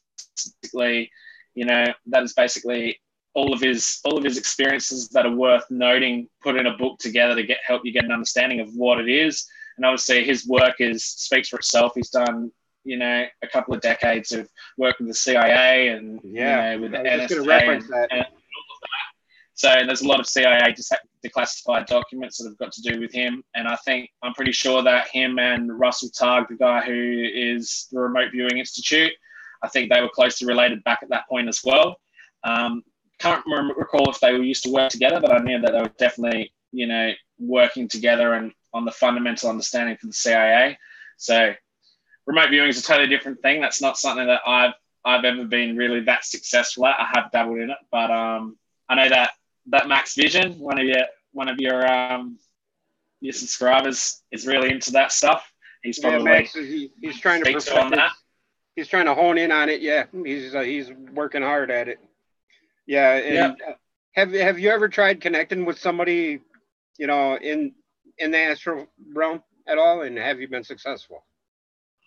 Speaker 2: basically, that is basically all of his experiences that are worth noting, put in a book together to help you get an understanding of what it is. And obviously his work speaks for itself. He's done, a couple of decades of work with the CIA and with the NSA and so there's a lot of CIA declassified documents that have got to do with him. And I'm pretty sure that him and Russell Targ, the guy who is the Remote Viewing Institute, I think they were closely related back at that point as well. Can't recall if they used to work together, but I knew that they were definitely, working together and on the fundamental understanding for the CIA. So remote viewing is a totally different thing. That's not something that I've ever been really that successful at. I have dabbled in it, but I know that Max Vision, one of your subscribers, is really into that stuff. He's probably
Speaker 1: Max, he's trying to perfect on that. He's trying to hone in on it. Yeah, he's working hard at it. Yeah, and have you ever tried connecting with somebody, in the astral realm at all, and have you been successful?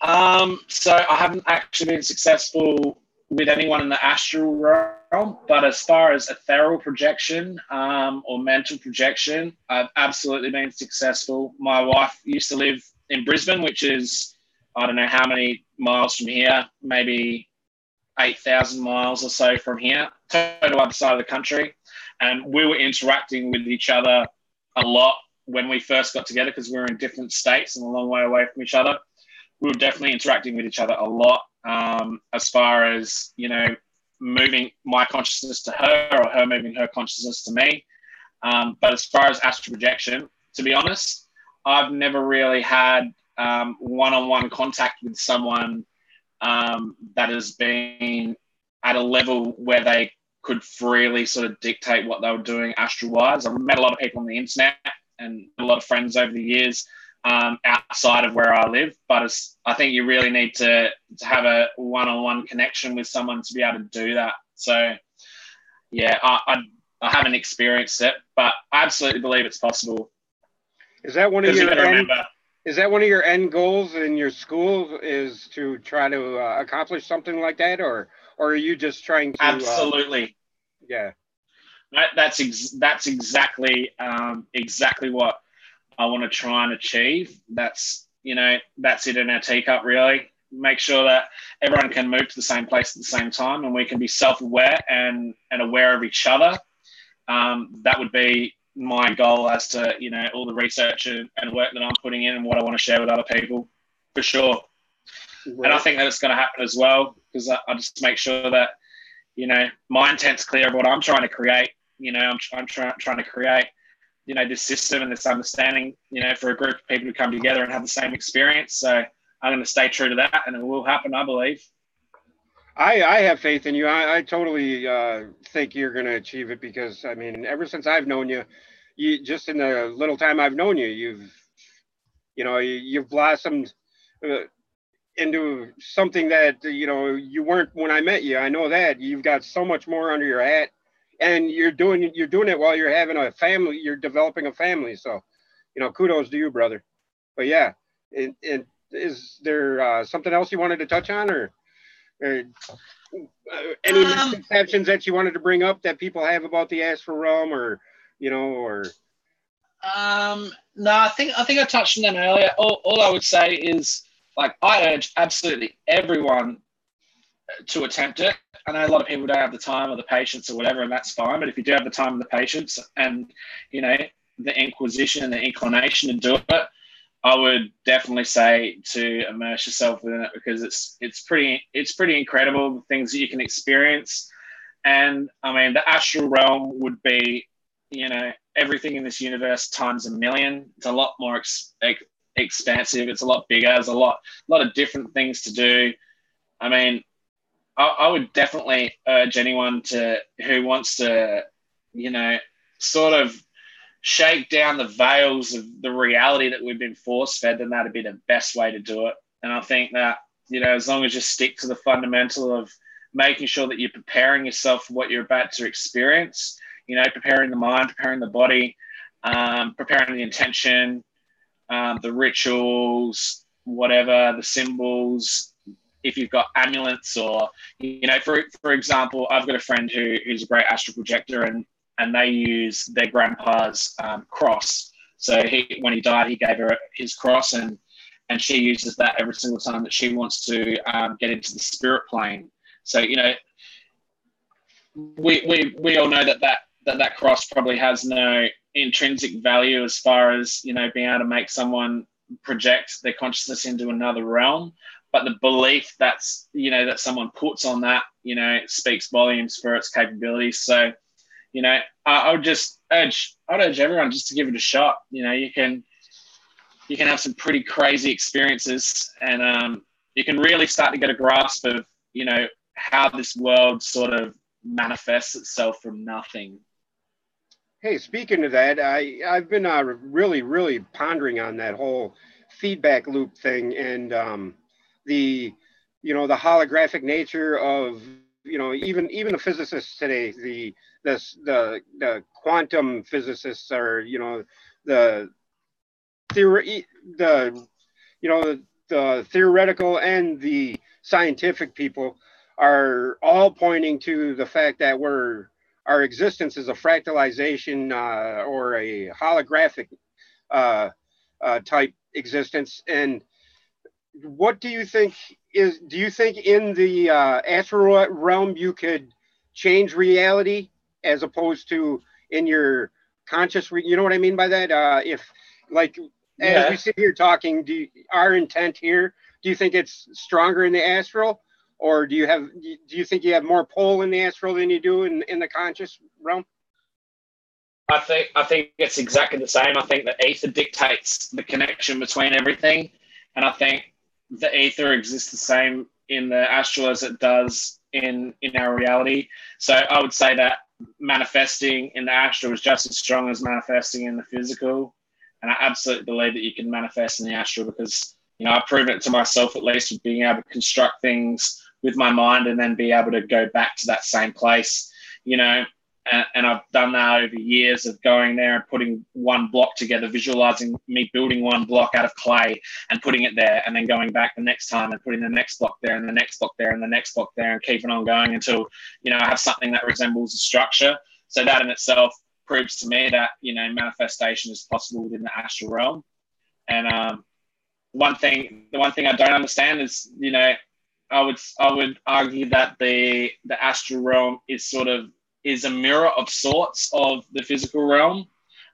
Speaker 2: So I haven't actually been successful with anyone in the astral realm, but as far as ethereal projection or mental projection, I've absolutely been successful. My wife used to live in Brisbane, which is, I don't know how many miles from here, maybe 8,000 miles or so from here, total other side of the country. And we were interacting with each other a lot when we first got together, because we were in different states and a long way away from each other. We were definitely interacting with each other a lot, as far as, moving my consciousness to her or her moving her consciousness to me. But as far as astral projection, to be honest, I've never really had one-on-one contact with someone that has been at a level where they could freely sort of dictate what they were doing astral-wise. I've met a lot of people on the internet and a lot of friends over the years outside of where I live, but I think you really need to have a one-on-one connection with someone to be able to do that. So, yeah, I haven't experienced it, but I absolutely believe it's possible.
Speaker 1: Is that one of your end goals in your school, is to try to accomplish something like that, or are you just trying to?
Speaker 2: Absolutely.
Speaker 1: Yeah.
Speaker 2: That's exactly what I want to try and achieve. That's it in our teacup, really. Make sure that everyone can move to the same place at the same time, and we can be self-aware and aware of each other. That would be my goal as to, all the research and work that I'm putting in and what I want to share with other people, for sure. Right. And I think that it's going to happen as well, because I just make sure that, my intent's clear of what I'm trying to create. I'm trying to create, this system and this understanding, for a group of people to come together and have the same experience. So I'm going to stay true to that, and it will happen, I believe.
Speaker 1: I have faith in you. I totally think you're going to achieve it, because, I mean, ever since I've known you, just in the little time I've known you, you've blossomed into something that, you weren't when I met you. I know that you've got so much more under your hat, and you're doing it while you're having a family. You're developing a family. So, kudos to you, brother. But yeah, is there something else you wanted to touch on, or any misconceptions that you wanted to bring up that people have about the astral realm, or?
Speaker 2: No, I think I touched on them earlier. All I would say is, like, I urge absolutely everyone to attempt it. I know a lot of people don't have the time or the patience or whatever, and that's fine. But if you do have the time and the patience and, the inquisition and the inclination to do it, I would definitely say to immerse yourself in it, because it's pretty incredible, the things that you can experience. And I mean, the astral realm would be, everything in this universe times a million. It's a lot more expansive. It's a lot bigger. There's a lot of different things to do. I mean, I would definitely urge anyone who wants to, sort of shake down the veils of the reality that we've been force-fed, then that'd be the best way to do it. And I think that, as long as you stick to the fundamental of making sure that you're preparing yourself for what you're about to experience, preparing the mind, preparing the body, preparing the intention, the rituals, whatever, the symbols, if you've got amulets or, for example, I've got a friend who's a great astral projector, and they use their grandpa's cross. So when he died, he gave her his cross, and she uses that every single time that she wants to get into the spirit plane. So, we all know that cross probably has no intrinsic value as far as, being able to make someone project their consciousness into another realm. But the belief that someone puts on that, speaks volumes for its capabilities. So, I would just urge everyone just to give it a shot. You can have some pretty crazy experiences, and you can really start to get a grasp of, how this world sort of manifests itself from nothing.
Speaker 1: Hey, speaking of that, I've been really pondering on that whole feedback loop thing, and the the holographic nature of even the physicists today, the quantum physicists, or the theory, the theoretical and the scientific people are all pointing to the fact that our existence is a fractalization, or a holographic type existence. And what do you think do you think in the astral realm you could change reality as opposed to in your conscious, you know what I mean by that? If, like, as we sit here talking, our intent here, do you think it's stronger in the astral, or do you think you have more pull in the astral than you do in the conscious realm?
Speaker 2: I think it's exactly the same. I think the ether dictates the connection between everything, and I think the ether exists the same in the astral as it does in our reality. So I would say that manifesting in the astral is just as strong as manifesting in the physical, and I absolutely believe that you can manifest in the astral because I've proven it to myself, at least, with being able to construct things with my mind and then be able to go back to that same place. And I've done that over years of going there and putting one block together, visualizing me building one block out of clay and putting it there, and then going back the next time and putting the next block there and the next block there and the next block there, and keeping on going until, I have something that resembles a structure. So that in itself proves to me that, manifestation is possible within the astral realm. And the one thing I don't understand is, I would argue that the astral realm is a mirror of sorts of the physical realm.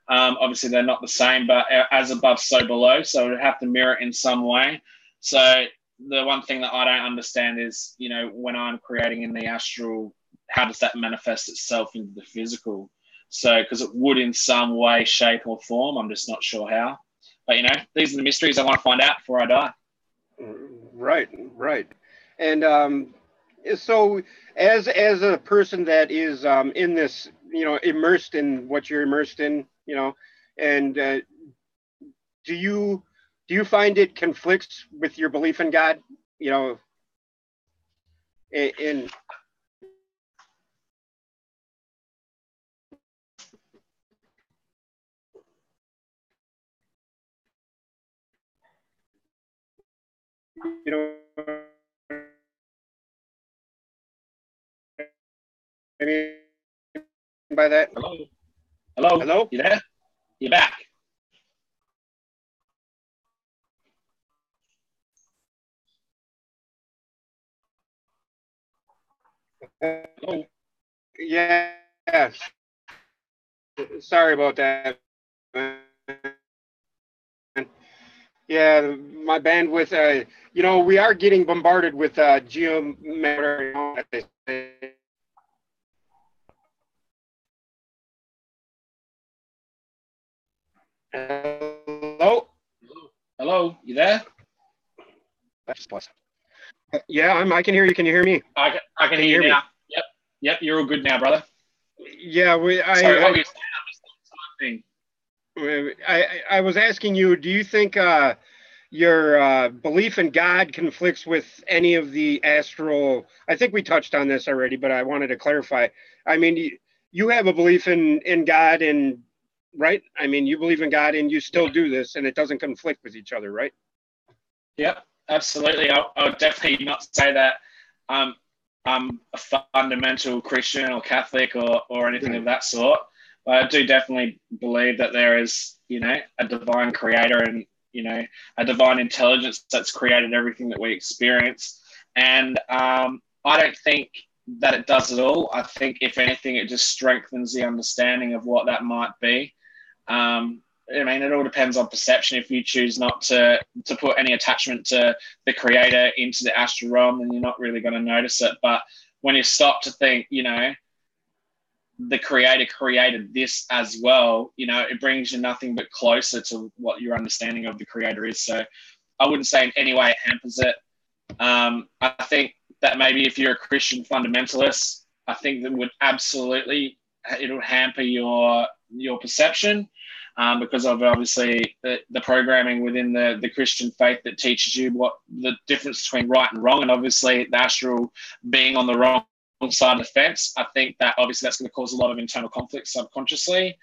Speaker 2: Obviously, they're not the same, but as above, so below. So it would have to mirror it in some way. So the one thing that I don't understand is, when I'm creating in the astral, how does that manifest itself into the physical? So, because it would in some way, shape, or form. I'm just not sure how. But, these are the mysteries I want to find out before I die.
Speaker 1: Right. And so as a person that is in this, immersed in what you're immersed in, and do you find it conflicts with your belief in God, in you know I mean by that?
Speaker 2: Hello, you there? You're back. Hello.
Speaker 1: Yeah. Sorry about that. Yeah, my bandwidth. We are getting bombarded with geomatter.
Speaker 2: Hello, you there?
Speaker 1: Yeah, I can hear you. Can you hear me?
Speaker 2: I can hear you now. Yep, you're all good now, brother.
Speaker 1: Yeah,
Speaker 2: Sorry, what were you saying?
Speaker 1: I was asking you, do you think your belief in God conflicts with any of the astral. I think we touched on this already, but I wanted to clarify. I mean, you have a belief in God, and right? I mean, you believe in God, and you still
Speaker 2: Yeah.
Speaker 1: do this, and it doesn't conflict with each other, right?
Speaker 2: Yep, absolutely. I would definitely not say that I'm I'm a fundamental Christian or Catholic or anything of
Speaker 1: Right.
Speaker 2: that sort. But I do definitely believe that there is, a divine creator and, a divine intelligence that's created everything that we experience. And I don't think that it does it all. I think, if anything, it just strengthens the understanding of what that might be. I mean, it all depends on perception. If you choose not to put any attachment to the creator into the astral realm, then you're not really going to notice it. But when you stop to think, the creator created this as well, it brings you nothing but closer to what your understanding of the creator is. So I wouldn't say in any way it hampers it. I think that maybe if you're a Christian fundamentalist, I think that would absolutely, it'll hamper your perception, because of obviously the programming within the Christian faith that teaches you what the difference between right and wrong, and obviously the astral being on the wrong side of the fence. I think that obviously that's going to cause a lot of internal conflict subconsciously.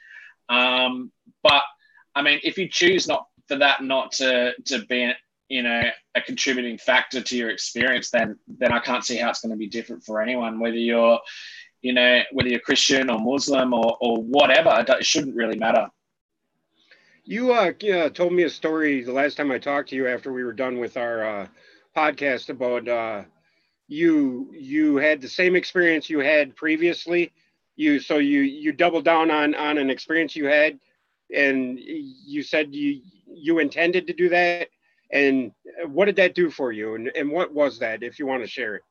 Speaker 2: But I mean, if you choose not for that not to be a contributing factor to your experience, then I can't see how it's going to be different for anyone, whether you're whether you're Christian or Muslim or whatever. It shouldn't really matter.
Speaker 1: You told me a story the last time I talked to you after we were done with our podcast about you had the same experience you had previously. You doubled down on an experience you had, and you said you intended to do that. And what did that do for you? And what was that, if you want to share it?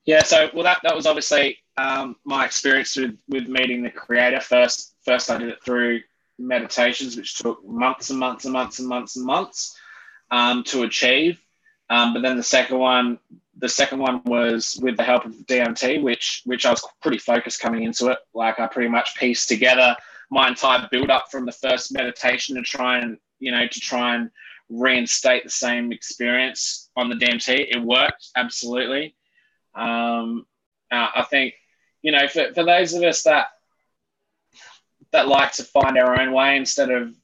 Speaker 2: Yeah, so well, that was obviously my experience with meeting the creator. First, I did it through meditations, which took months and months and months and months and months to achieve. But then the second one was with the help of DMT, which I was pretty focused coming into it. Like, I pretty much pieced together my entire build up from the first meditation to try and reinstate the same experience on the DMT. It worked absolutely. I think, for those of us that like to find our own way instead of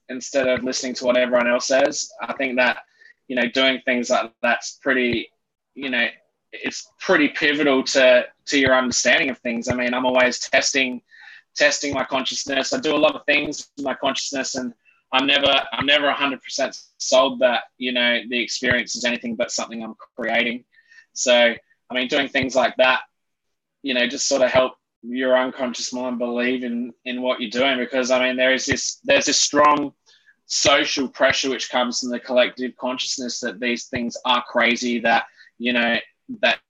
Speaker 2: listening to what everyone else says, I think that doing things like that's pretty, it's pretty pivotal to your understanding of things. I mean, I'm always testing my consciousness. I do a lot of things with my consciousness, and I'm never 100% sold that the experience is anything but something I'm creating. So I mean, doing things like that, just sort of help your unconscious mind believe in what you're doing, because I mean, there's this strong social pressure which comes from the collective consciousness that these things are crazy, that that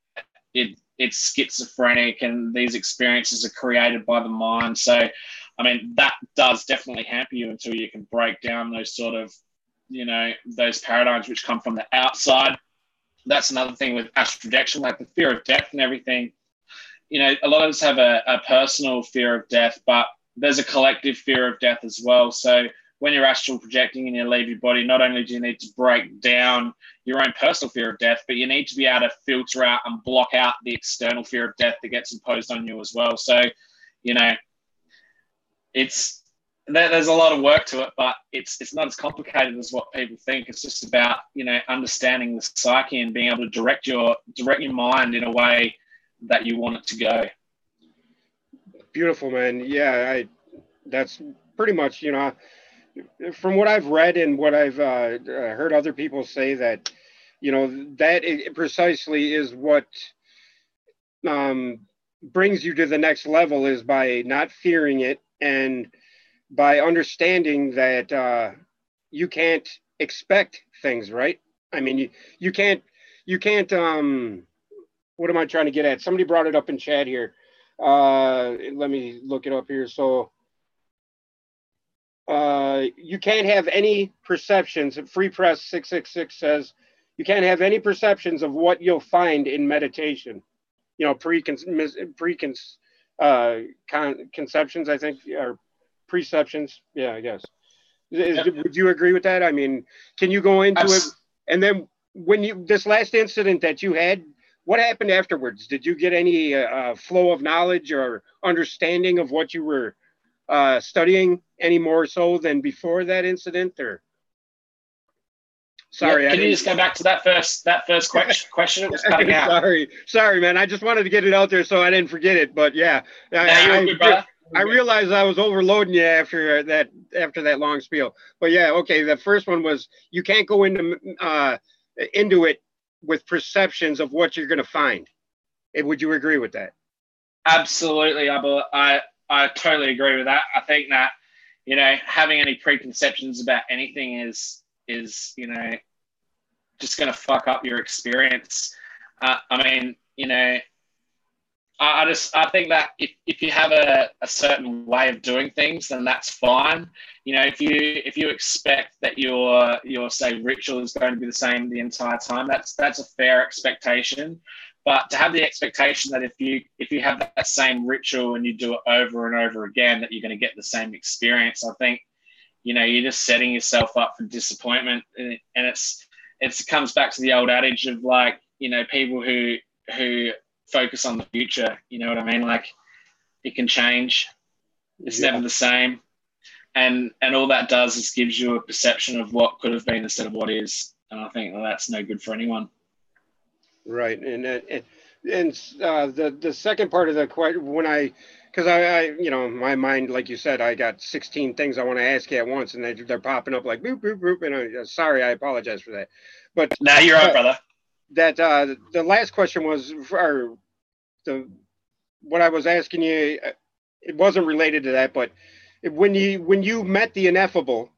Speaker 2: it's schizophrenic, and these experiences are created by the mind. So I mean, that does definitely hamper you until you can break down those sort of those paradigms which come from the outside. That's another thing with astral projection, like the fear of death and everything. A lot of us have a personal fear of death, but there's a collective fear of death as well. So when you're astral projecting and you leave your body, not only do you need to break down your own personal fear of death, but you need to be able to filter out and block out the external fear of death that gets imposed on you as well. So, it's there's a lot of work to it, but it's not as complicated as what people think. It's just about understanding the psyche and being able to direct your mind in a way that you want it to go.
Speaker 1: Beautiful, man. Yeah, that's pretty much from what I've read and what I've heard other people say, that that precisely is what um, brings you to the next level, is by not fearing it, and by understanding that you can't expect things, right? I mean, you can't what am I trying to get at? Somebody brought it up in chat here. Let me look it up here. So you can't have any perceptions. Free Press 666 says you can't have any perceptions of what you'll find in meditation. Conceptions, I think, or preceptions. Yeah, I guess.
Speaker 2: Yep.
Speaker 1: Would you agree with that? I mean, can you go into it? And then when you, this last incident that you had, what happened afterwards? Did you get any flow of knowledge or understanding of what you were studying any more so than before that incident? Or sorry,
Speaker 2: Yep.
Speaker 1: I
Speaker 2: Can you
Speaker 1: didn't.
Speaker 2: just go back to that first question? It was cutting out.
Speaker 1: Sorry, man. I just wanted to get it out there so I didn't forget it. But yeah,
Speaker 2: No, you're all good, brother.
Speaker 1: I realized I was overloading you after that long spiel. But yeah, okay. The first one was you can't go into it with perceptions of what you're going to find. Would you agree with that?
Speaker 2: Absolutely, I totally agree with that. I think that having any preconceptions about anything is just going to fuck up your experience. I mean, I think that if you have a certain way of doing things, then that's fine. If you expect that your say ritual is going to be the same the entire time, that's a fair expectation. But to have the expectation that if you have that same ritual and you do it over and over again, that you're going to get the same experience, I think you're just setting yourself up for disappointment. And it comes back to the old adage of like people who focus on the future. You know what I mean? Like it can change. It's never the same. And all that does is gives you a perception of what could have been instead of what is. And I think that's no good for anyone.
Speaker 1: Right. And the second part of the question, because I my mind, like you said, I got 16 things I want to ask you at once, and they're popping up like boop, boop, boop. And sorry, I apologize for that. But
Speaker 2: no, you're right, brother.
Speaker 1: That the last question was, what I was asking you, it wasn't related to that, but when you met the ineffable,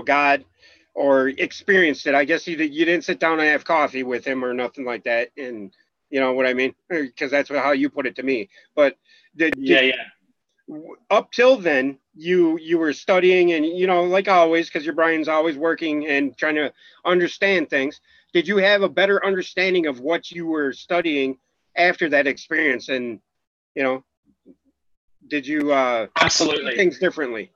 Speaker 1: God, or experienced it, I guess you didn't sit down and have coffee with him or nothing like that, and you know what I mean, because that's how you put it to me. But up till then, you were studying, and like always, because your brain's always working and trying to understand things. Did you have a better understanding of what you were studying after that experience? And did you
Speaker 2: absolutely
Speaker 1: see things differently?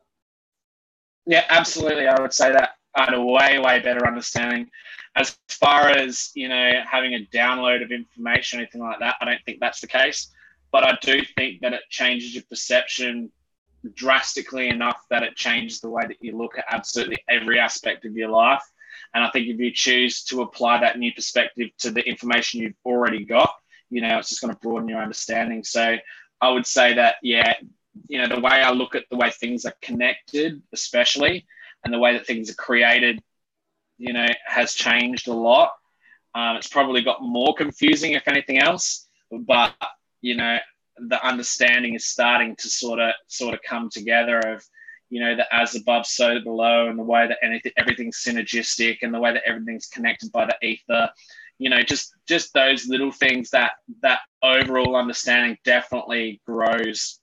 Speaker 2: Yeah, absolutely. I would say that I had a way better understanding. As far as having a download of information or anything like that, I don't think that's the case. But I do think that it changes your perception drastically enough that it changes the way that you look at absolutely every aspect of your life. And I think if you choose to apply that new perspective to the information you've already got, it's just going to broaden your understanding. So I would say that, the way I look at the way things are connected, especially, and the way that things are created, has changed a lot. It's probably got more confusing, if anything else, but, the understanding is starting to sort of come together of, the as above, so below, and the way that everything's synergistic and the way that everything's connected by the ether, just those little things that overall understanding definitely grows,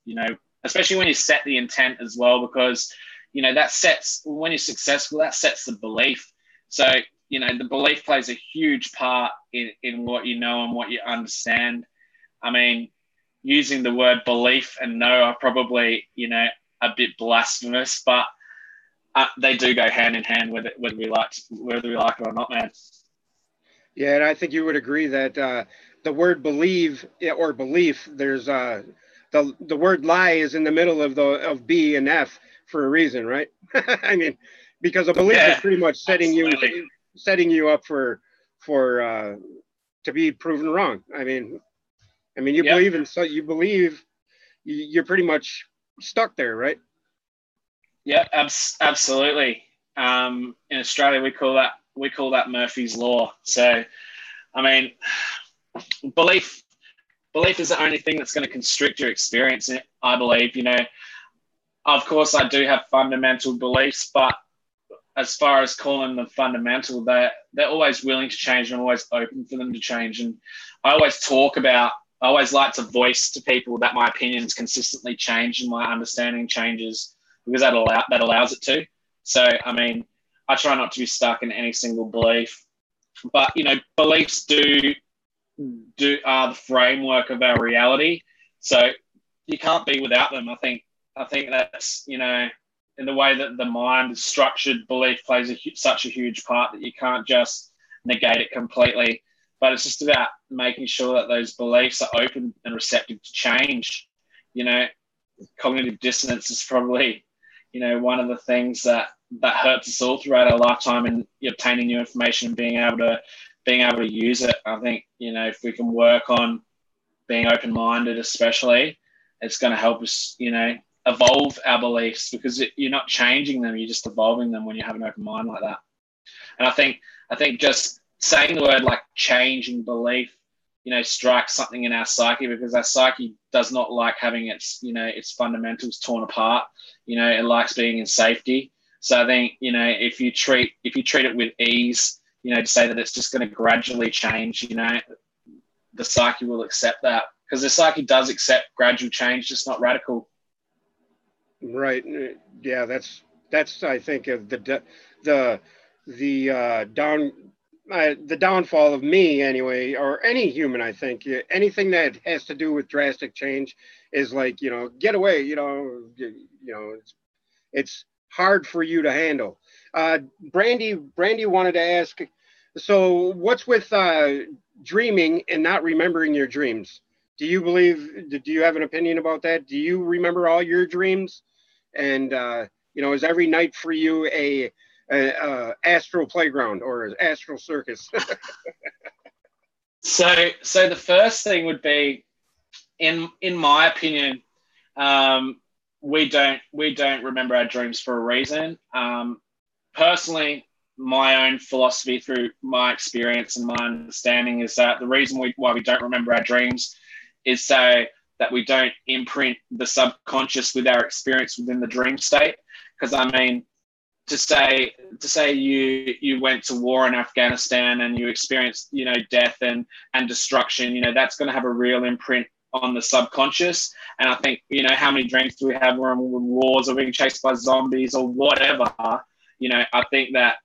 Speaker 2: especially when you set the intent as well, because, that sets, when you're successful, that sets the belief. So, the belief plays a huge part in what you know and what you understand. I mean, using the word belief and know are probably, a bit blasphemous, but they do go hand in hand with it, whether we like it or not, man.
Speaker 1: Yeah, and I think you would agree that the word believe or belief, there's the word lie is in the middle of B and F for a reason, right? I mean, because a belief is pretty much setting you up for to be proven wrong. I mean, you believe in, so you believe you're pretty much stuck there, right?
Speaker 2: Yeah, absolutely. In Australia, we call that Murphy's Law. So, I mean, belief is the only thing that's going to constrict your experience. I believe, of course, I do have fundamental beliefs, but as far as calling them fundamental, they're always willing to change, and I'm always open for them to change. And I always like to voice to people that my opinions consistently change and my understanding changes, because that allows it to. So, I mean, I try not to be stuck in any single belief, but beliefs are the framework of our reality. So you can't be without them. I think that's in the way that the mind is structured, belief plays such a huge part that you can't just negate it completely. But it's just about making sure that those beliefs are open and receptive to change. You know, cognitive dissonance is probably, you know, one of the things that hurts us all throughout our lifetime in obtaining new information and being able to use it. I think, you know, if we can work on being open-minded, especially, it's going to help us, you know, evolve our beliefs, because you're not changing them, you're just evolving them when you have an open mind like that. And I think just saying the word like changing belief, you know, strikes something in our psyche, because our psyche does not like having its, you know, its fundamentals torn apart. You know, it likes being in safety. So I think, you know, if you treat it with ease, you know, to say that it's just going to gradually change, you know, the psyche will accept that, because the psyche does accept gradual change, just not radical.
Speaker 1: Right. Yeah, that's I think of the downfall of me anyway, or any human. I think anything that has to do with drastic change is like, you know, get away. You know, it's hard for you to handle. Brandy wanted to ask, so what's with dreaming and not remembering your dreams? Do you have an opinion about that? Do you remember all your dreams? And, you know, is every night for you a astral playground or astral circus?
Speaker 2: So the first thing would be, in my opinion, we don't remember our dreams for a reason. Personally, my own philosophy through my experience and my understanding is that the reason why we don't remember our dreams is so that we don't imprint the subconscious with our experience within the dream state. Because I mean, to say you went to war in Afghanistan and you experienced, you know, death and destruction, you know, that's going to have a real imprint on the subconscious. And I think, you know, how many dreams do we have when we're in wars or being chased by zombies or whatever? You know, I think that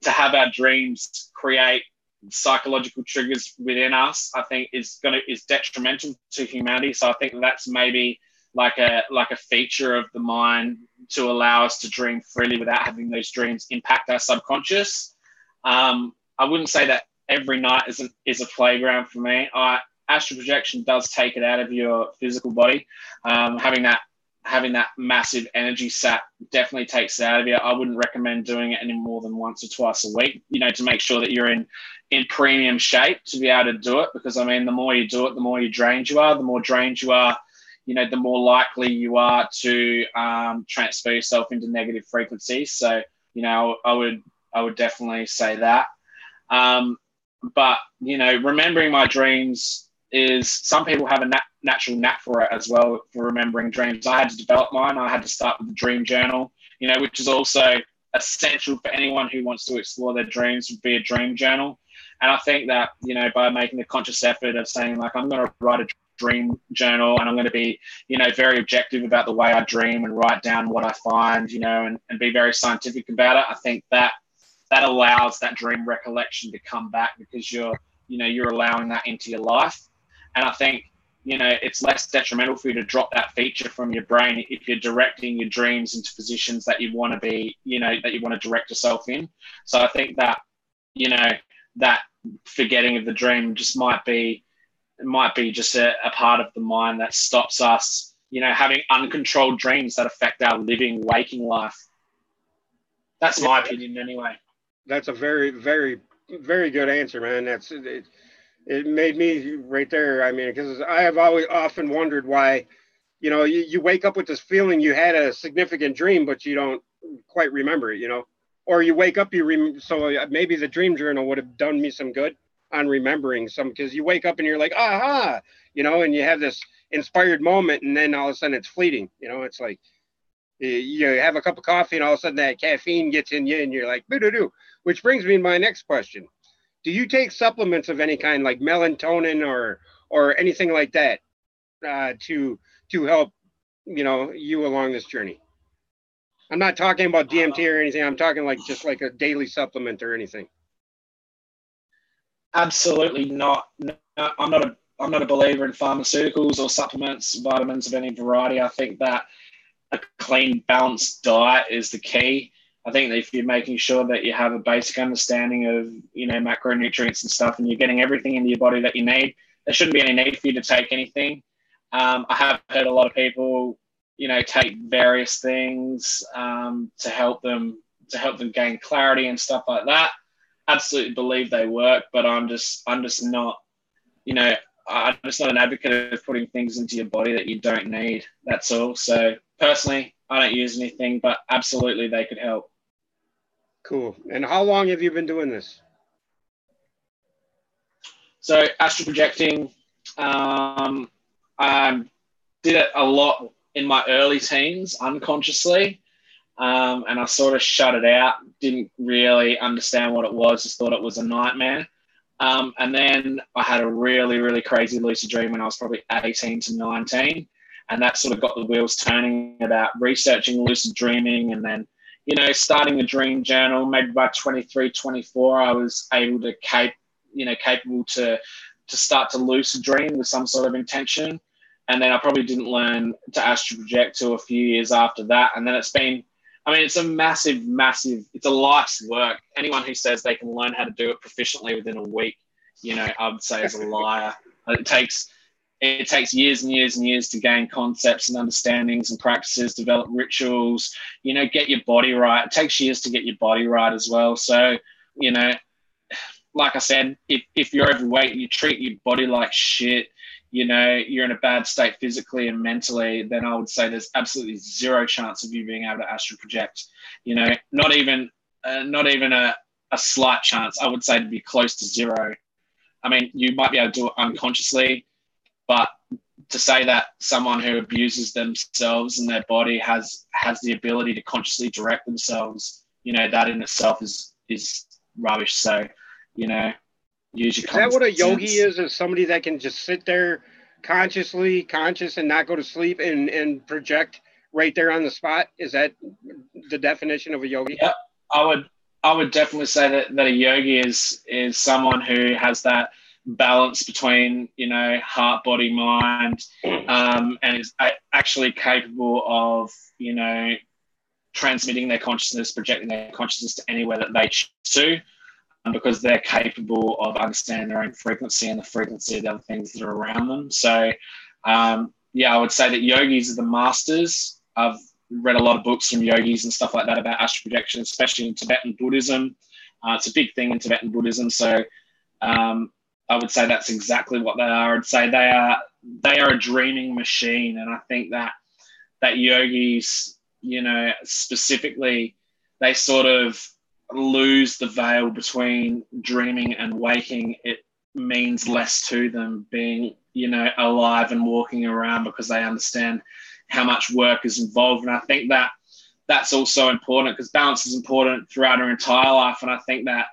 Speaker 2: to have our dreams create psychological triggers within us, I think is detrimental to humanity. So I think that's maybe like a feature of the mind to allow us to dream freely without having those dreams impact our subconscious. I wouldn't say that every night is a playground for me. Astral projection does take it out of your physical body. Having that massive energy sap definitely takes it out of you. I wouldn't recommend doing it any more than once or twice a week, you know, to make sure that you're in premium shape to be able to do it. Because I mean, the more you do it, the more you drained you are. The more drained you are, you know, the more likely you are to transfer yourself into negative frequencies. So, you know, I would definitely say that. But, you know, remembering my dreams is, some people have a natural knack for it as well, for remembering dreams. I had to develop mine. I had to start with the dream journal, you know, which is also essential for anyone who wants to explore their dreams, would be a dream journal. And I think that, you know, by making a conscious effort of saying, like, I'm going to write a dream journal and I'm going to be, you know, very objective about the way I dream and write down what I find, you know, and be very scientific about it. I think that allows that dream recollection to come back, because you're allowing that into your life. And I think, you know, it's less detrimental for you to drop that feature from your brain if you're directing your dreams into positions that you want to be, you know, that you want to direct yourself in. So I think that, you know, that forgetting of the dream just might be just a part of the mind that stops us, you know, having uncontrolled dreams that affect our living, waking life. That's my opinion anyway.
Speaker 1: That's a very, very, very good answer, man. It made me right there. I mean, because I have always often wondered why, you know, you wake up with this feeling you had a significant dream, but you don't quite remember it, you know, or you wake up, so maybe the dream journal would have done me some good on remembering some, because you wake up and you're like, aha, you know, and you have this inspired moment, and then all of a sudden it's fleeting, you know. It's like you have a cup of coffee and all of a sudden that caffeine gets in you and you're like, boo-doo-doo. Which brings me to my next question. Do you take supplements of any kind, like melatonin or anything like that, to help, you know, you along this journey? I'm not talking about DMT or anything. I'm talking like just like a daily supplement or anything.
Speaker 2: Absolutely not. No, I'm not a believer in pharmaceuticals or supplements, vitamins of any variety. I think that a clean, balanced diet is the key. I think that if you're making sure that you have a basic understanding of, macronutrients and stuff, and you're getting everything into your body that you need, there shouldn't be any need for you to take anything. I have heard a lot of people, take various things to help them gain clarity and stuff like that. Absolutely believe they work, but I'm just not, I'm just not an advocate of putting things into your body that you don't need. That's all. So personally, I don't use anything, but absolutely they could help.
Speaker 1: Cool. And how long have you been doing this?
Speaker 2: So astral projecting, I did it a lot in my early teens unconsciously, and I sort of shut it out. Didn't really understand what it was. Just thought it was a nightmare. And then I had a really, really crazy lucid dream when I was probably 18 to 19. And that sort of got the wheels turning about researching lucid dreaming, and then, starting a dream journal. Maybe by 23, 24, I was able to capable to start to lucid dream with some sort of intention. And then I probably didn't learn to astral project till a few years after that. And then it's been, it's a massive, it's a life's work. Anyone who says they can learn how to do it proficiently within a week, I would say is a liar. It takes years and years and years to gain concepts and understandings and practices, develop rituals, get your body right. It takes years to get your body right as well. So, like I said, if you're overweight, you treat your body like shit, you're in a bad state physically and mentally, then I would say there's absolutely zero chance of you being able to astral project. Not even a slight chance. I would say to be close to zero. You might be able to do it unconsciously, but to say that someone who abuses themselves and their body has the ability to consciously direct themselves, that in itself is rubbish. So, use your
Speaker 1: Is that what a yogi is? Is somebody that can just sit there conscious and not go to sleep and project right there on the spot? Is that the definition of a yogi?
Speaker 2: Yeah, I would definitely say that a yogi is someone who has that balance between, heart, body, mind, and is actually capable of, transmitting their consciousness, projecting their consciousness to anywhere that they choose to, because they're capable of understanding their own frequency and the frequency of the other things that are around them. So, I would say that yogis are the masters. I've read a lot of books from yogis and stuff like that about astral projection, especially in Tibetan Buddhism. It's a big thing in Tibetan Buddhism. So I would say that's exactly what they are. I'd say they are a dreaming machine. And I think that yogis, specifically, they sort of lose the veil between dreaming and waking. It means less to them being, alive and walking around, because they understand how much work is involved. And I think that that's also important, because balance is important throughout our entire life. And I think that,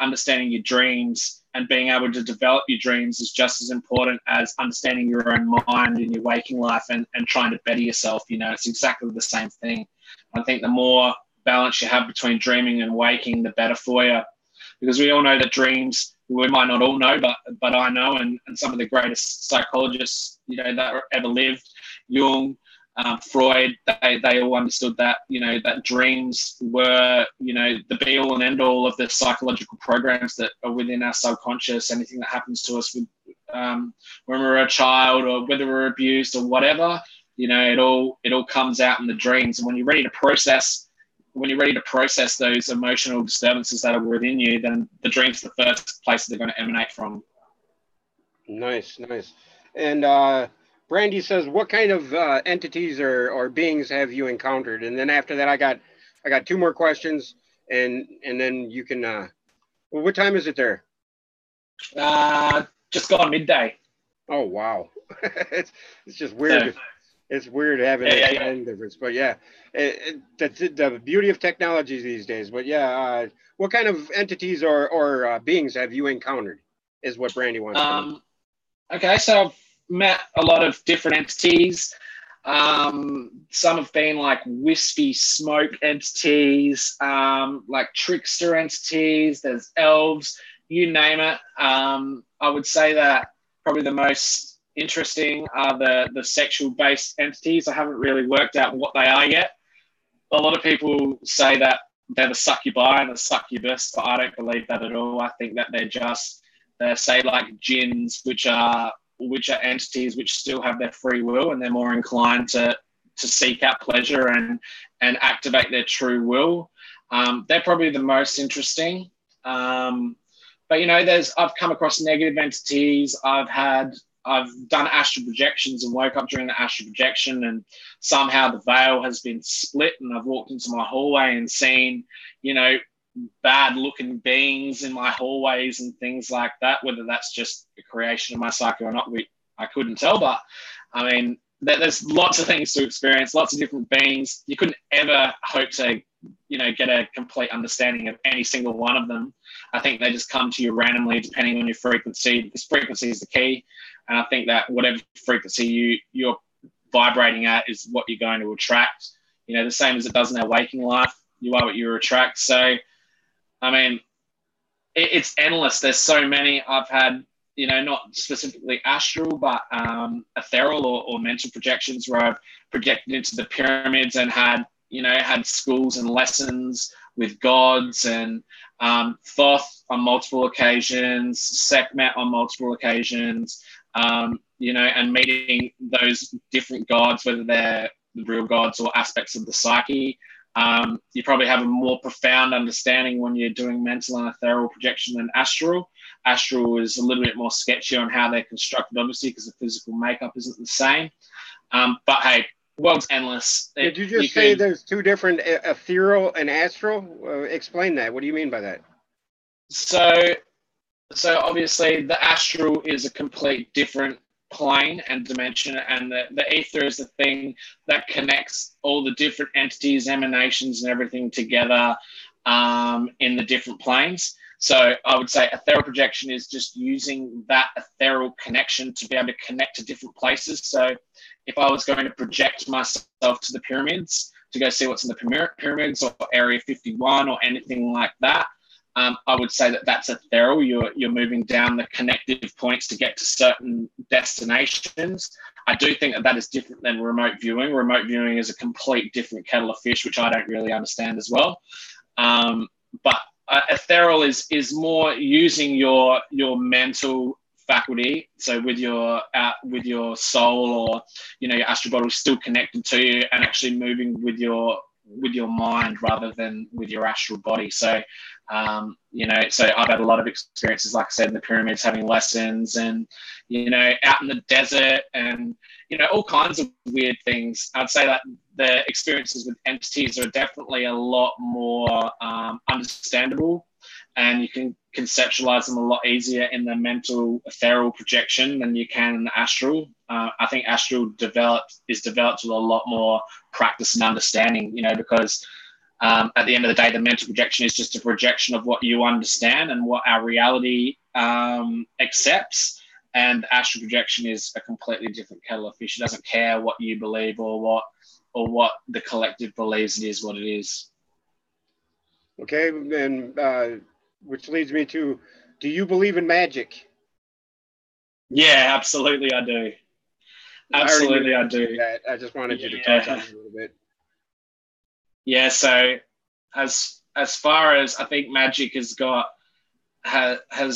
Speaker 2: understanding your dreams and being able to develop your dreams is just as important as understanding your own mind in your waking life and trying to better yourself. It's exactly the same thing. I think the more balance you have between dreaming and waking, the better for you, because we all know that dreams, we might not all know, but I know, and some of the greatest psychologists, that ever lived, Jung, Freud, they all understood that, that dreams were, the be all and end all of the psychological programs that are within our subconscious. Anything that happens to us with, when we're a child, or whether we're abused or whatever, it all comes out in the dreams. And when you're ready to process those emotional disturbances that are within you, then the dream's the first place they're going to emanate from.
Speaker 1: Nice. And Brandy says, what kind of entities or beings have you encountered? And then after that, I got two more questions, and then you can. Well, what time is it there?
Speaker 2: Just gone midday.
Speaker 1: Oh wow, it's just weird. So, it's weird having a time difference, but that's the beauty of technology these days. But what kind of entities or beings have you encountered? Is what Brandy wants to know.
Speaker 2: Okay, so I've met a lot of different entities. Some have been like wispy smoke entities, like trickster entities. There's elves, you name it. I would say that probably the most interesting are the sexual based entities. I haven't really worked out what they are yet. A lot of people say that they're the succubi and the succubus, but I don't believe that at all. I think that they're say like jinns, which are entities which still have their free will, and they're more inclined to seek out pleasure and activate their true will. They're probably the most interesting. But I've come across negative entities. I've done astral projections and woke up during the astral projection, and somehow the veil has been split, and I've walked into my hallway and seen, bad looking beings in my hallways and things like that. Whether that's just a creation of my psyche or not, I couldn't tell. But I mean, there's lots of things to experience, lots of different beings. You couldn't ever hope to, get a complete understanding of any single one of them. I think they just come to you randomly depending on your frequency, because frequency is the key. And I think that whatever frequency you're vibrating at is what you're going to attract. The same as it does in our waking life. You are what you attract. So, I mean, it's endless. There's so many. I've had, not specifically astral, but ethereal or mental projections where I've projected into the pyramids and had schools and lessons with gods, and Thoth on multiple occasions, Sekhmet on multiple occasions, and meeting those different gods, whether they're real gods or aspects of the psyche. You probably have a more profound understanding when you're doing mental and ethereal projection than astral. Astral is a little bit more sketchy on how they're constructed, obviously, because the physical makeup isn't the same. But hey, world's endless.
Speaker 1: Did you just say there's two different ethereal and astral? Explain that. What do you mean by that?
Speaker 2: So obviously the astral is a complete different plane and dimension, and the ether is the thing that connects all the different entities, emanations, and everything together in the different planes. So I would say ethereal projection is just using that ethereal connection to be able to connect to different places. So if I was going to project myself to the pyramids to go see what's in the pyramids or Area 51 or anything like that, I would say that that's ethereal. You're moving down the connective points to get to certain destinations. I do think that is different than remote viewing. Remote viewing is a complete different kettle of fish, which I don't really understand as well. But ethereal is more using your mental faculty. So with your soul, or your astral body still connected to you, and actually moving with your mind rather than with your astral body. So so I've had a lot of experiences, like I said, in the pyramids, having lessons, and out in the desert, and all kinds of weird things. I'd say that the experiences with entities are definitely a lot more understandable, and you can conceptualize them a lot easier in the mental ethereal projection than you can in the astral. I think astral is developed with a lot more practice and understanding, because at the end of the day, the mental projection is just a projection of what you understand and what our reality accepts. And astral projection is a completely different kettle of fish. It doesn't care what you believe or what the collective believes it is what it is.
Speaker 1: Okay, and which leads me to, do you believe in magic?
Speaker 2: Yeah, absolutely, I do. Absolutely, I do.
Speaker 1: I just wanted you to touch on it a little bit.
Speaker 2: Yeah, so as far as I think magic has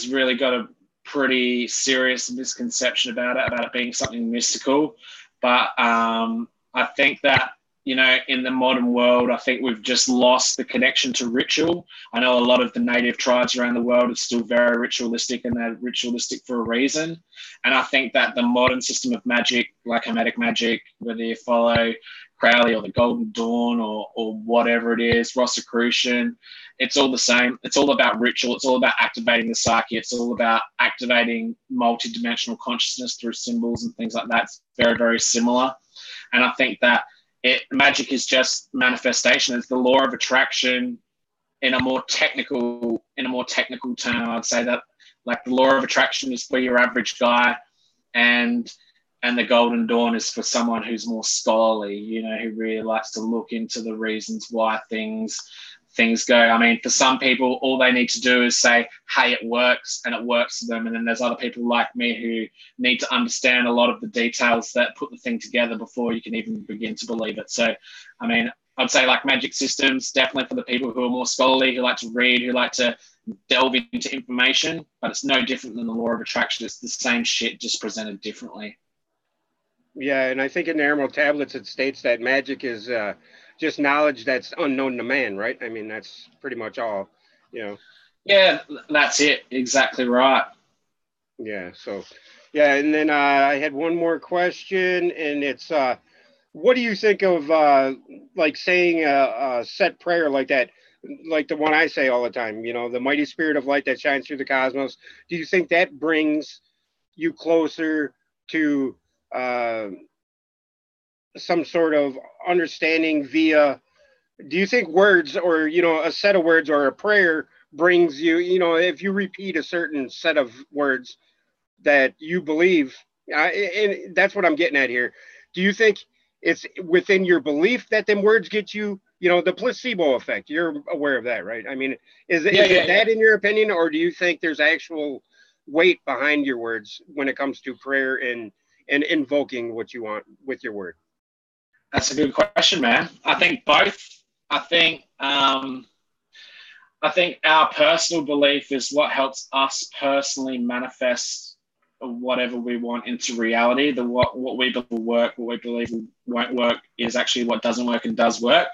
Speaker 2: really got a pretty serious misconception about it being something mystical. But I think that, in the modern world, I think we've just lost the connection to ritual. I know a lot of the native tribes around the world are still very ritualistic, and they're ritualistic for a reason. And I think that the modern system of magic, like Hermetic magic, whether you follow Crowley or the Golden Dawn or whatever it is, Rosicrucian, it's all the same. It's all about ritual. It's all about activating the psyche. It's all about activating multidimensional consciousness through symbols and things like that. It's very, very similar. And I think that magic is just manifestation. It's the law of attraction in a more technical term. I'd say that, like, the law of attraction is for your average guy, and the Golden Dawn is for someone who's more scholarly, who really likes to look into the reasons why things things go. I mean, for some people, all they need to do is say, hey, it works, and it works for them. And then there's other people like me who need to understand a lot of the details that put the thing together before you can even begin to believe it. So, I mean, I'd say like magic systems, definitely for the people who are more scholarly, who like to read, who like to delve into information, but it's no different than the law of attraction. It's the same shit, just presented differently.
Speaker 1: Yeah, and I think in the Emerald Tablets it states that magic is just knowledge that's unknown to man, right? I mean, that's pretty much all, you know.
Speaker 2: Yeah, that's it. Exactly right.
Speaker 1: Yeah, so, yeah, and then I had one more question, and it's, what do you think of like saying a set prayer like that, like the one I say all the time, you know, the mighty spirit of light that shines through the cosmos? Do you think that brings you closer to uh, some sort of understanding via, do you think words or, you know, a set of words or a prayer brings you, you know, if you repeat a certain set of words that you believe, and that's what I'm getting at here. Do you think it's within your belief that them words get you, you know, the placebo effect? You're aware of that, right? I mean, is it that in your opinion, or do you think there's actual weight behind your words when it comes to prayer and invoking what you want with your word?
Speaker 2: That's a good question, man. I think both. I think our personal belief is what helps us personally manifest whatever we want into reality. What we believe will work, what we believe won't work is actually what doesn't work and does work.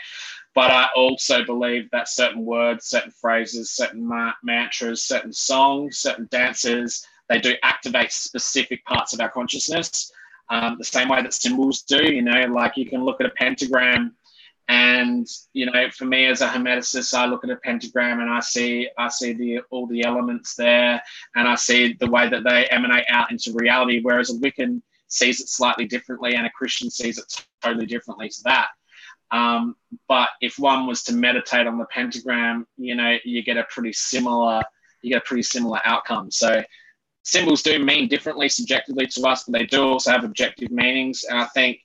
Speaker 2: But I also believe that certain words, certain phrases, certain mantras, certain songs, certain dances, they do activate specific parts of our consciousness. The same way that symbols do, you know, like you can look at a pentagram and, you know, for me as a hermeticist, I look at a pentagram and I see all the elements there, and I see the way that they emanate out into reality, whereas a Wiccan sees it slightly differently and a Christian sees it totally differently to that. But if one was to meditate on the pentagram, you know, you get a pretty similar outcome. So symbols do mean differently subjectively to us, but they do also have objective meanings. And I think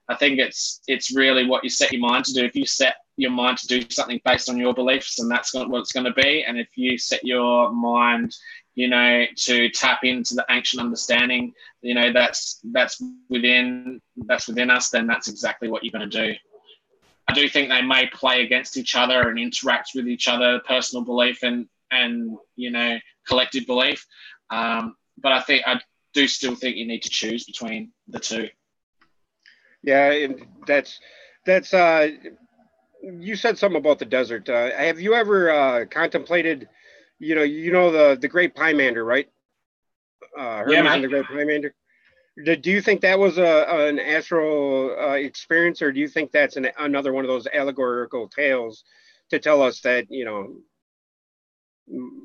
Speaker 2: it's really what you set your mind to do. If you set your mind to do something based on your beliefs, and that's what it's going to be. And if you set your mind, you know, to tap into the ancient understanding, you know, that's within us, then that's exactly what you're going to do. I do think they may play against each other and interact with each other, personal belief and you know, collective belief. But I do still think you need to choose between the two.
Speaker 1: Yeah, and that's you said something about the desert. Have you ever contemplated, you know the Great Pymander, right?
Speaker 2: Yeah,
Speaker 1: Hermes and
Speaker 2: mate.
Speaker 1: the Great Pymander. Do you think that was an astral experience, or do you think that's another one of those allegorical tales to tell us that, you know,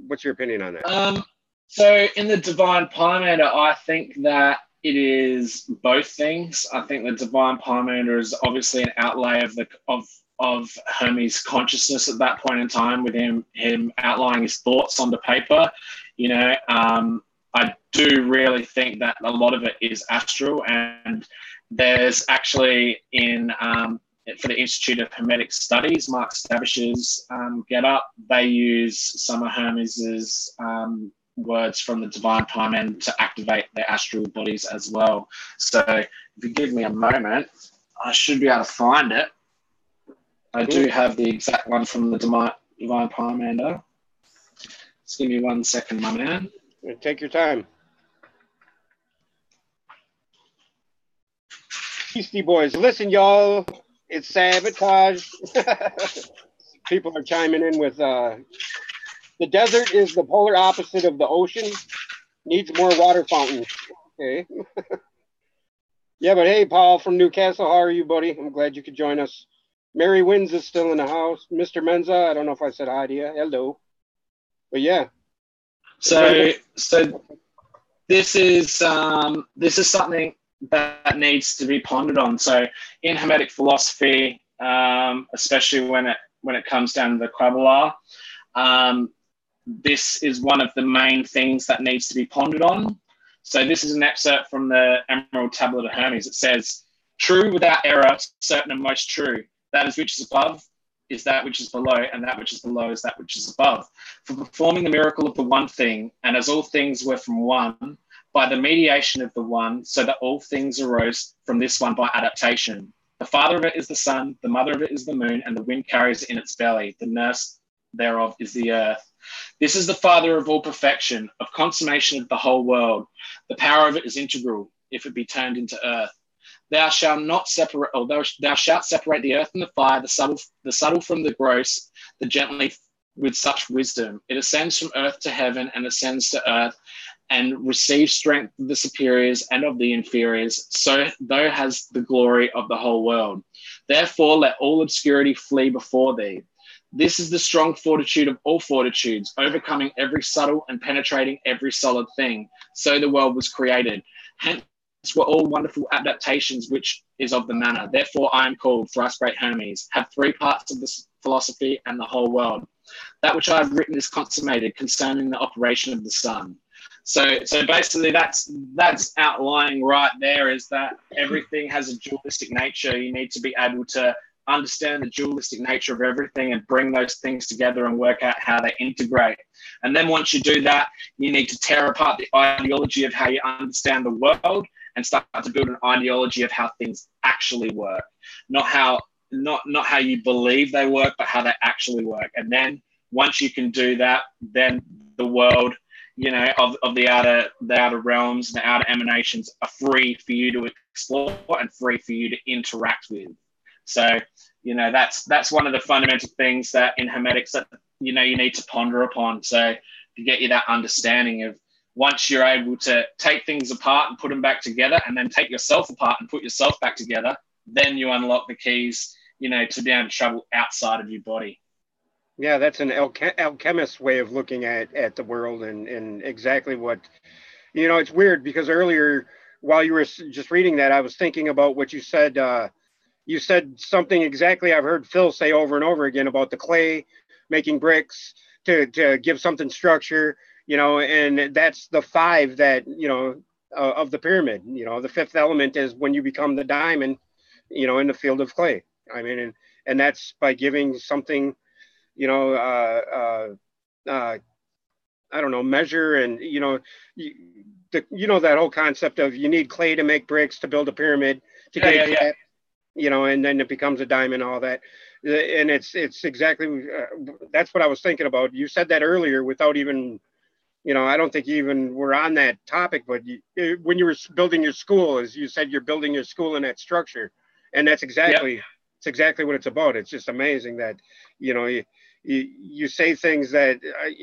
Speaker 1: what's your opinion on that?
Speaker 2: So in the Divine Pymander, I think that it is both things. I think the Divine Pymander is obviously an outlay of Hermes' consciousness at that point in time, with him outlining his thoughts on the paper. You know, I do really think that a lot of it is astral, and there's actually for the Institute of Hermetic Studies, Mark Stavish's Get Up, they use some of Hermes's words from the Divine Pymander to activate their astral bodies as well. So if you give me a moment, I should be able to find it. I do have the exact one from the Divine Pymander. Just give me 1 second, my man.
Speaker 1: Take your time. Beastie Boys, listen, y'all. It's sabotage. People are chiming in with the desert is the polar opposite of the ocean. Needs more water fountains. Okay. Yeah, but hey, Paul from Newcastle, how are you, buddy? I'm glad you could join us. Mary Wins is still in the house. Mr. Menza, I don't know if I said hi to you. Hello. But yeah.
Speaker 2: So this is something that needs to be pondered on. So in Hermetic philosophy, especially when it comes down to the Kabbalah, this is one of the main things that needs to be pondered on. So this is an excerpt from the Emerald Tablet of Hermes. It says, "True without error, certain and most true. That is which is above is that which is below, and that which is below is that which is above. For performing the miracle of the one thing, and as all things were from one, by the mediation of the one, so that all things arose from this one by adaptation. The father of it is the sun, the mother of it is the moon, and the wind carries in its belly. The nurse thereof is the earth. This is the father of all perfection, of consummation of the whole world. The power of it is integral, if it be turned into earth. Thou shalt not separate, or thou shalt separate the earth and the fire, the subtle from the gross, the gently with such wisdom. It ascends from earth to heaven and ascends to earth, and receives strength of the superiors and of the inferiors, so thou has the glory of the whole world. Therefore, let all obscurity flee before thee. This is the strong fortitude of all fortitudes, overcoming every subtle and penetrating every solid thing. So the world was created. Hence were all wonderful adaptations, which is of the manner. Therefore I am called thrice great Hermes, have 3 parts of this philosophy and the whole world. That which I have written is consummated concerning the operation of the sun. So basically that's outlining right there, is that everything has a dualistic nature. You need to be able to understand the dualistic nature of everything and bring those things together and work out how they integrate. And then once you do that, you need to tear apart the ideology of how you understand the world and start to build an ideology of how things actually work. Not how you believe they work, but how they actually work. And then once you can do that, then the world, of the outer realms, the outer emanations are free for you to explore and free for you to interact with. So, that's one of the fundamental things that in Hermetics that, you need to ponder upon. So to get you that understanding of, once you're able to take things apart and put them back together, and then take yourself apart and put yourself back together, then you unlock the keys, to be able to travel outside of your body.
Speaker 1: Yeah, that's an alchemist way of looking at the world, and exactly what, it's weird because earlier while you were just reading that, I was thinking about what you said. You said something exactly I've heard Phil say over and over again about the clay, making bricks to give something structure, and that's the 5 that, of the pyramid. The 5th element is when you become the diamond, in the field of clay. I mean, and that's by giving something, I don't know, measure, and, that whole concept of you need clay to make bricks to build a pyramid to get it flat, and then it becomes a diamond, all that. And it's exactly, that's what I was thinking about. You said that earlier without even, I don't think you even were on that topic, but when you were building your school, as you said, you're building your school in that structure. And that's exactly, it's exactly what it's about. It's just amazing that, you say things that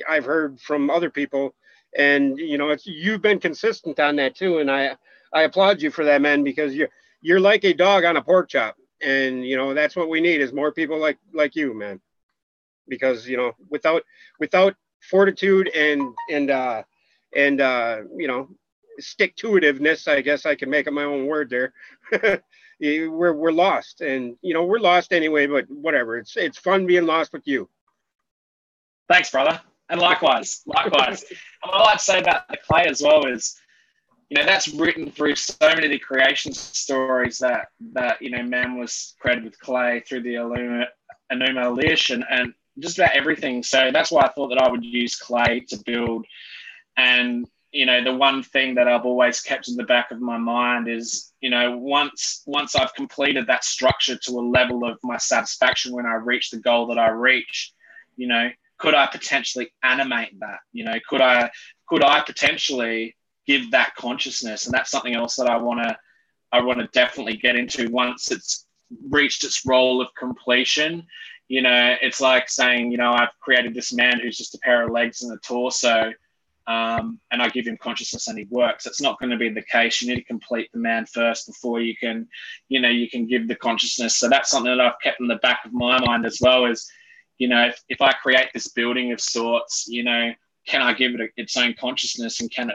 Speaker 1: I've heard from other people, and, you've been consistent on that too. And I applaud you for that, man, because you're like a dog on a pork chop. And, that's what we need, is more people like you, man, because, without fortitude and stick-to-itiveness, I guess I can make up my own word there. we're lost, and we're lost anyway, but whatever. It's fun being lost with you.
Speaker 2: Thanks, brother. And likewise. And what I like to say about the clay as well is, that's written through so many of the creation stories that man was created with clay through the Enuma Elish and just about everything. So that's why I thought that I would use clay to build. And, the one thing that I've always kept in the back of my mind is, once I've completed that structure to a level of my satisfaction, when I reach the goal that I reach, could I potentially animate that? Could I potentially give that consciousness? And that's something else that I want to definitely get into once it's reached its role of completion. It's like saying, I've created this man who's just a pair of legs and a torso, and I give him consciousness and he works. It's not going to be the case. You need to complete the man first before you can give the consciousness. So that's something that I've kept in the back of my mind as well, is, if I create this building of sorts, can I give it its own consciousness, and can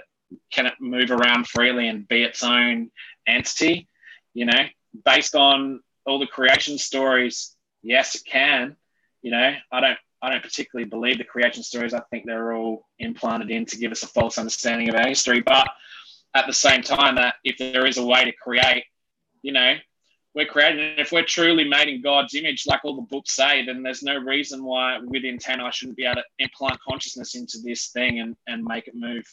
Speaker 2: it move around freely and be its own entity? Based on all the creation stories, yes, it can. I don't particularly believe the creation stories. I think they're all implanted in to give us a false understanding of our history. But at the same time, that if there is a way to create, we're created. And if we're truly made in God's image, like all the books say, then there's no reason why with intent I shouldn't be able to implant consciousness into this thing and make it move.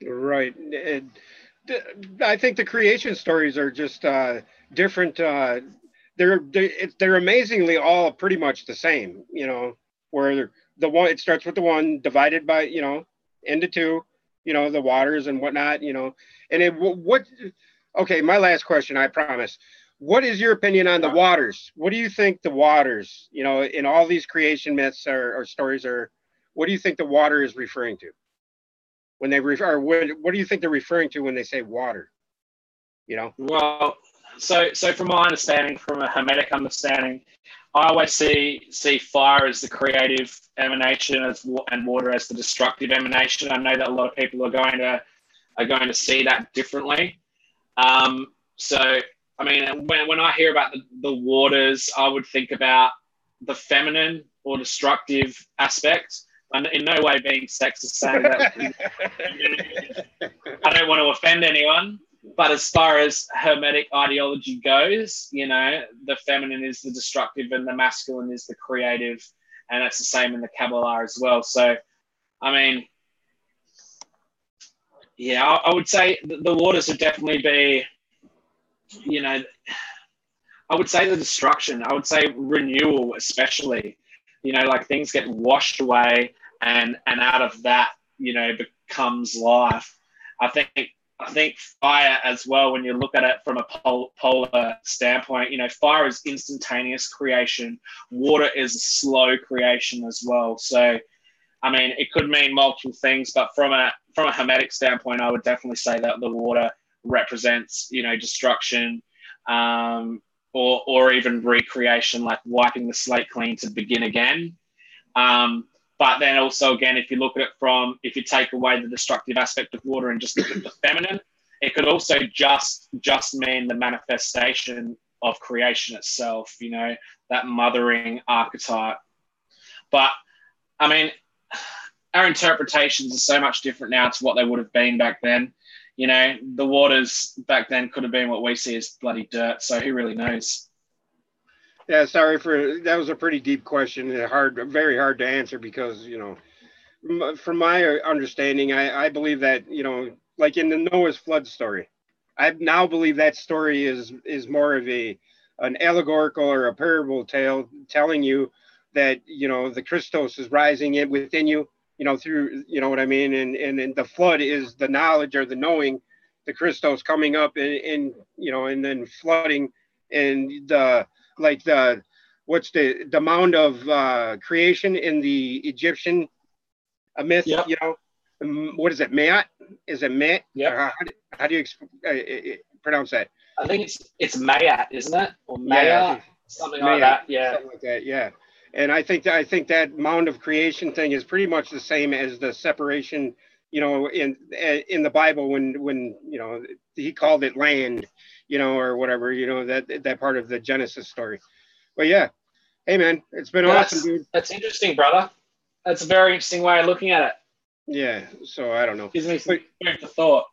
Speaker 1: Right. I think the creation stories are just different. They're amazingly all pretty much the same. Where the one, it starts with the one divided by into two. The waters and whatnot. And what? Okay, my last question. I promise. What is your opinion on the waters? What do you think the waters? In all these creation myths or stories are. What do you think the water is referring to? When they refer, what do you think they're referring to when they say water?
Speaker 2: Well, so from my understanding, from a Hermetic understanding, I always see fire as the creative emanation and water as the destructive emanation. I know that a lot of people are going to see that differently. So I mean, when I hear about the waters, I would think about the feminine or destructive aspect. And in no way being sexist, saying that I don't want to offend anyone, but as far as Hermetic ideology goes, the feminine is the destructive and the masculine is the creative, and that's the same in the Kabbalah as well. So, I mean, yeah, I would say the waters would definitely be, I would say the destruction. I would say renewal, especially. Like things get washed away, and out of that, becomes life. I think fire as well, when you look at it from a polar standpoint, fire is instantaneous creation. Water is slow creation as well. So, I mean, it could mean multiple things, but from a Hermetic standpoint, I would definitely say that the water represents, destruction, or even recreation, like wiping the slate clean to begin again. But then also, again, if you look at it if you take away the destructive aspect of water and just look at the feminine, it could also just mean the manifestation of creation itself, that mothering archetype. But, I mean, our interpretations are so much different now to what they would have been back then. The waters back then could have been what we see as bloody dirt, so who really knows?
Speaker 1: Yeah, sorry that was a pretty deep question, and very hard to answer because, from my understanding, I believe that, like in the Noah's flood story, I now believe that story is more of an allegorical or a parable tale telling you that, the Christos is rising within you, through, what I mean? And the flood is the knowledge or the knowing, the Christos coming up and then flooding, and what's the mound of creation in the Egyptian myth?
Speaker 2: Yep.
Speaker 1: What is it? Maat? Is it Maat?
Speaker 2: Yeah.
Speaker 1: How do you pronounce that?
Speaker 2: I think it's Mayat, isn't it? Or Mayat, something like that. Yeah.
Speaker 1: Something like that. Yeah. And I think that mound of creation thing is pretty much the same as the separation, in the Bible when he called it land, or whatever, that part of the Genesis story. But yeah, hey man, it's been awesome, dude.
Speaker 2: That's interesting, brother. That's a very interesting way of looking at it.
Speaker 1: Yeah. So I don't know.
Speaker 2: Gives me some food for thought.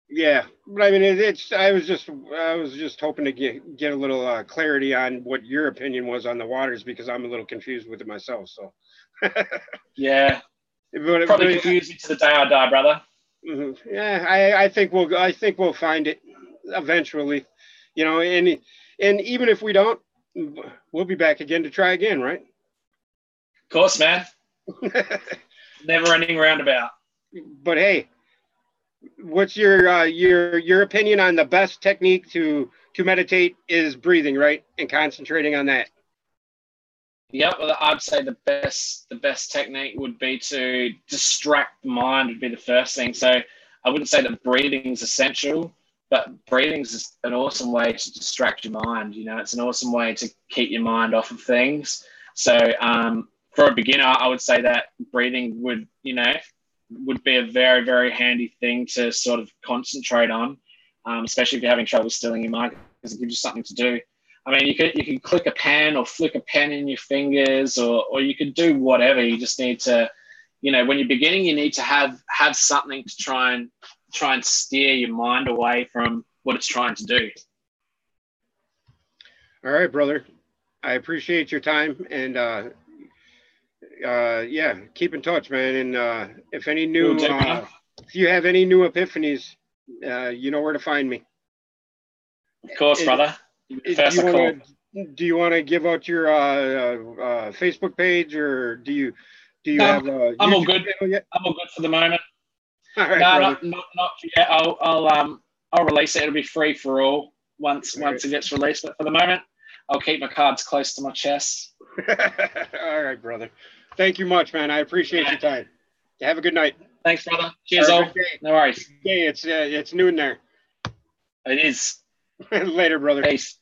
Speaker 1: Yeah, but I mean, I was just hoping to get a little clarity on what your opinion was on the waters, because I'm a little confused with it myself. So.
Speaker 2: Yeah. Probably confuse me to the day I die, brother.
Speaker 1: Mm-hmm. Yeah, I think we'll find it eventually, and even if we don't, we'll be back again to try again, right?
Speaker 2: Of course, man. Never ending roundabout.
Speaker 1: But hey, what's your opinion on the best technique to meditate is breathing, right? And concentrating on that.
Speaker 2: Yep, well, I'd say the best technique would be to distract the mind would be the first thing. So I wouldn't say that breathing is essential, but breathing is an awesome way to distract your mind. It's an awesome way to keep your mind off of things. So for a beginner, I would say that breathing would be a very, very handy thing to sort of concentrate on, especially if you're having trouble stilling your mind, because it gives you something to do. I mean, you can click a pen or flick a pen in your fingers, or you could do whatever. You just need to, when you're beginning, you need to have something to try and steer your mind away from what it's trying to do.
Speaker 1: All right, brother. I appreciate your time, and yeah, keep in touch, man. And
Speaker 2: Will do, brother.
Speaker 1: if you have any new epiphanies, you know where to find me.
Speaker 2: Of course,
Speaker 1: It,
Speaker 2: brother.
Speaker 1: do
Speaker 2: First
Speaker 1: you
Speaker 2: I
Speaker 1: want
Speaker 2: call.
Speaker 1: to give out your Facebook page, or do you
Speaker 2: No,
Speaker 1: have a
Speaker 2: I'm all
Speaker 1: YouTube
Speaker 2: good.
Speaker 1: channel yet?
Speaker 2: I'm all good for the moment.
Speaker 1: All right,
Speaker 2: No,
Speaker 1: brother.
Speaker 2: not yet. I'll release it. It'll be free for all
Speaker 1: All
Speaker 2: once it gets released. But for the moment, I'll keep my cards close to my chest.
Speaker 1: right. All right, brother. Thank you much, man. I appreciate
Speaker 2: Yeah.
Speaker 1: your time. Have a good night.
Speaker 2: Thanks, brother.
Speaker 1: Or
Speaker 2: Cheers,
Speaker 1: a
Speaker 2: all.
Speaker 1: good day.
Speaker 2: No worries.
Speaker 1: It's noon there.
Speaker 2: It is.
Speaker 1: Later, brother.
Speaker 2: Peace.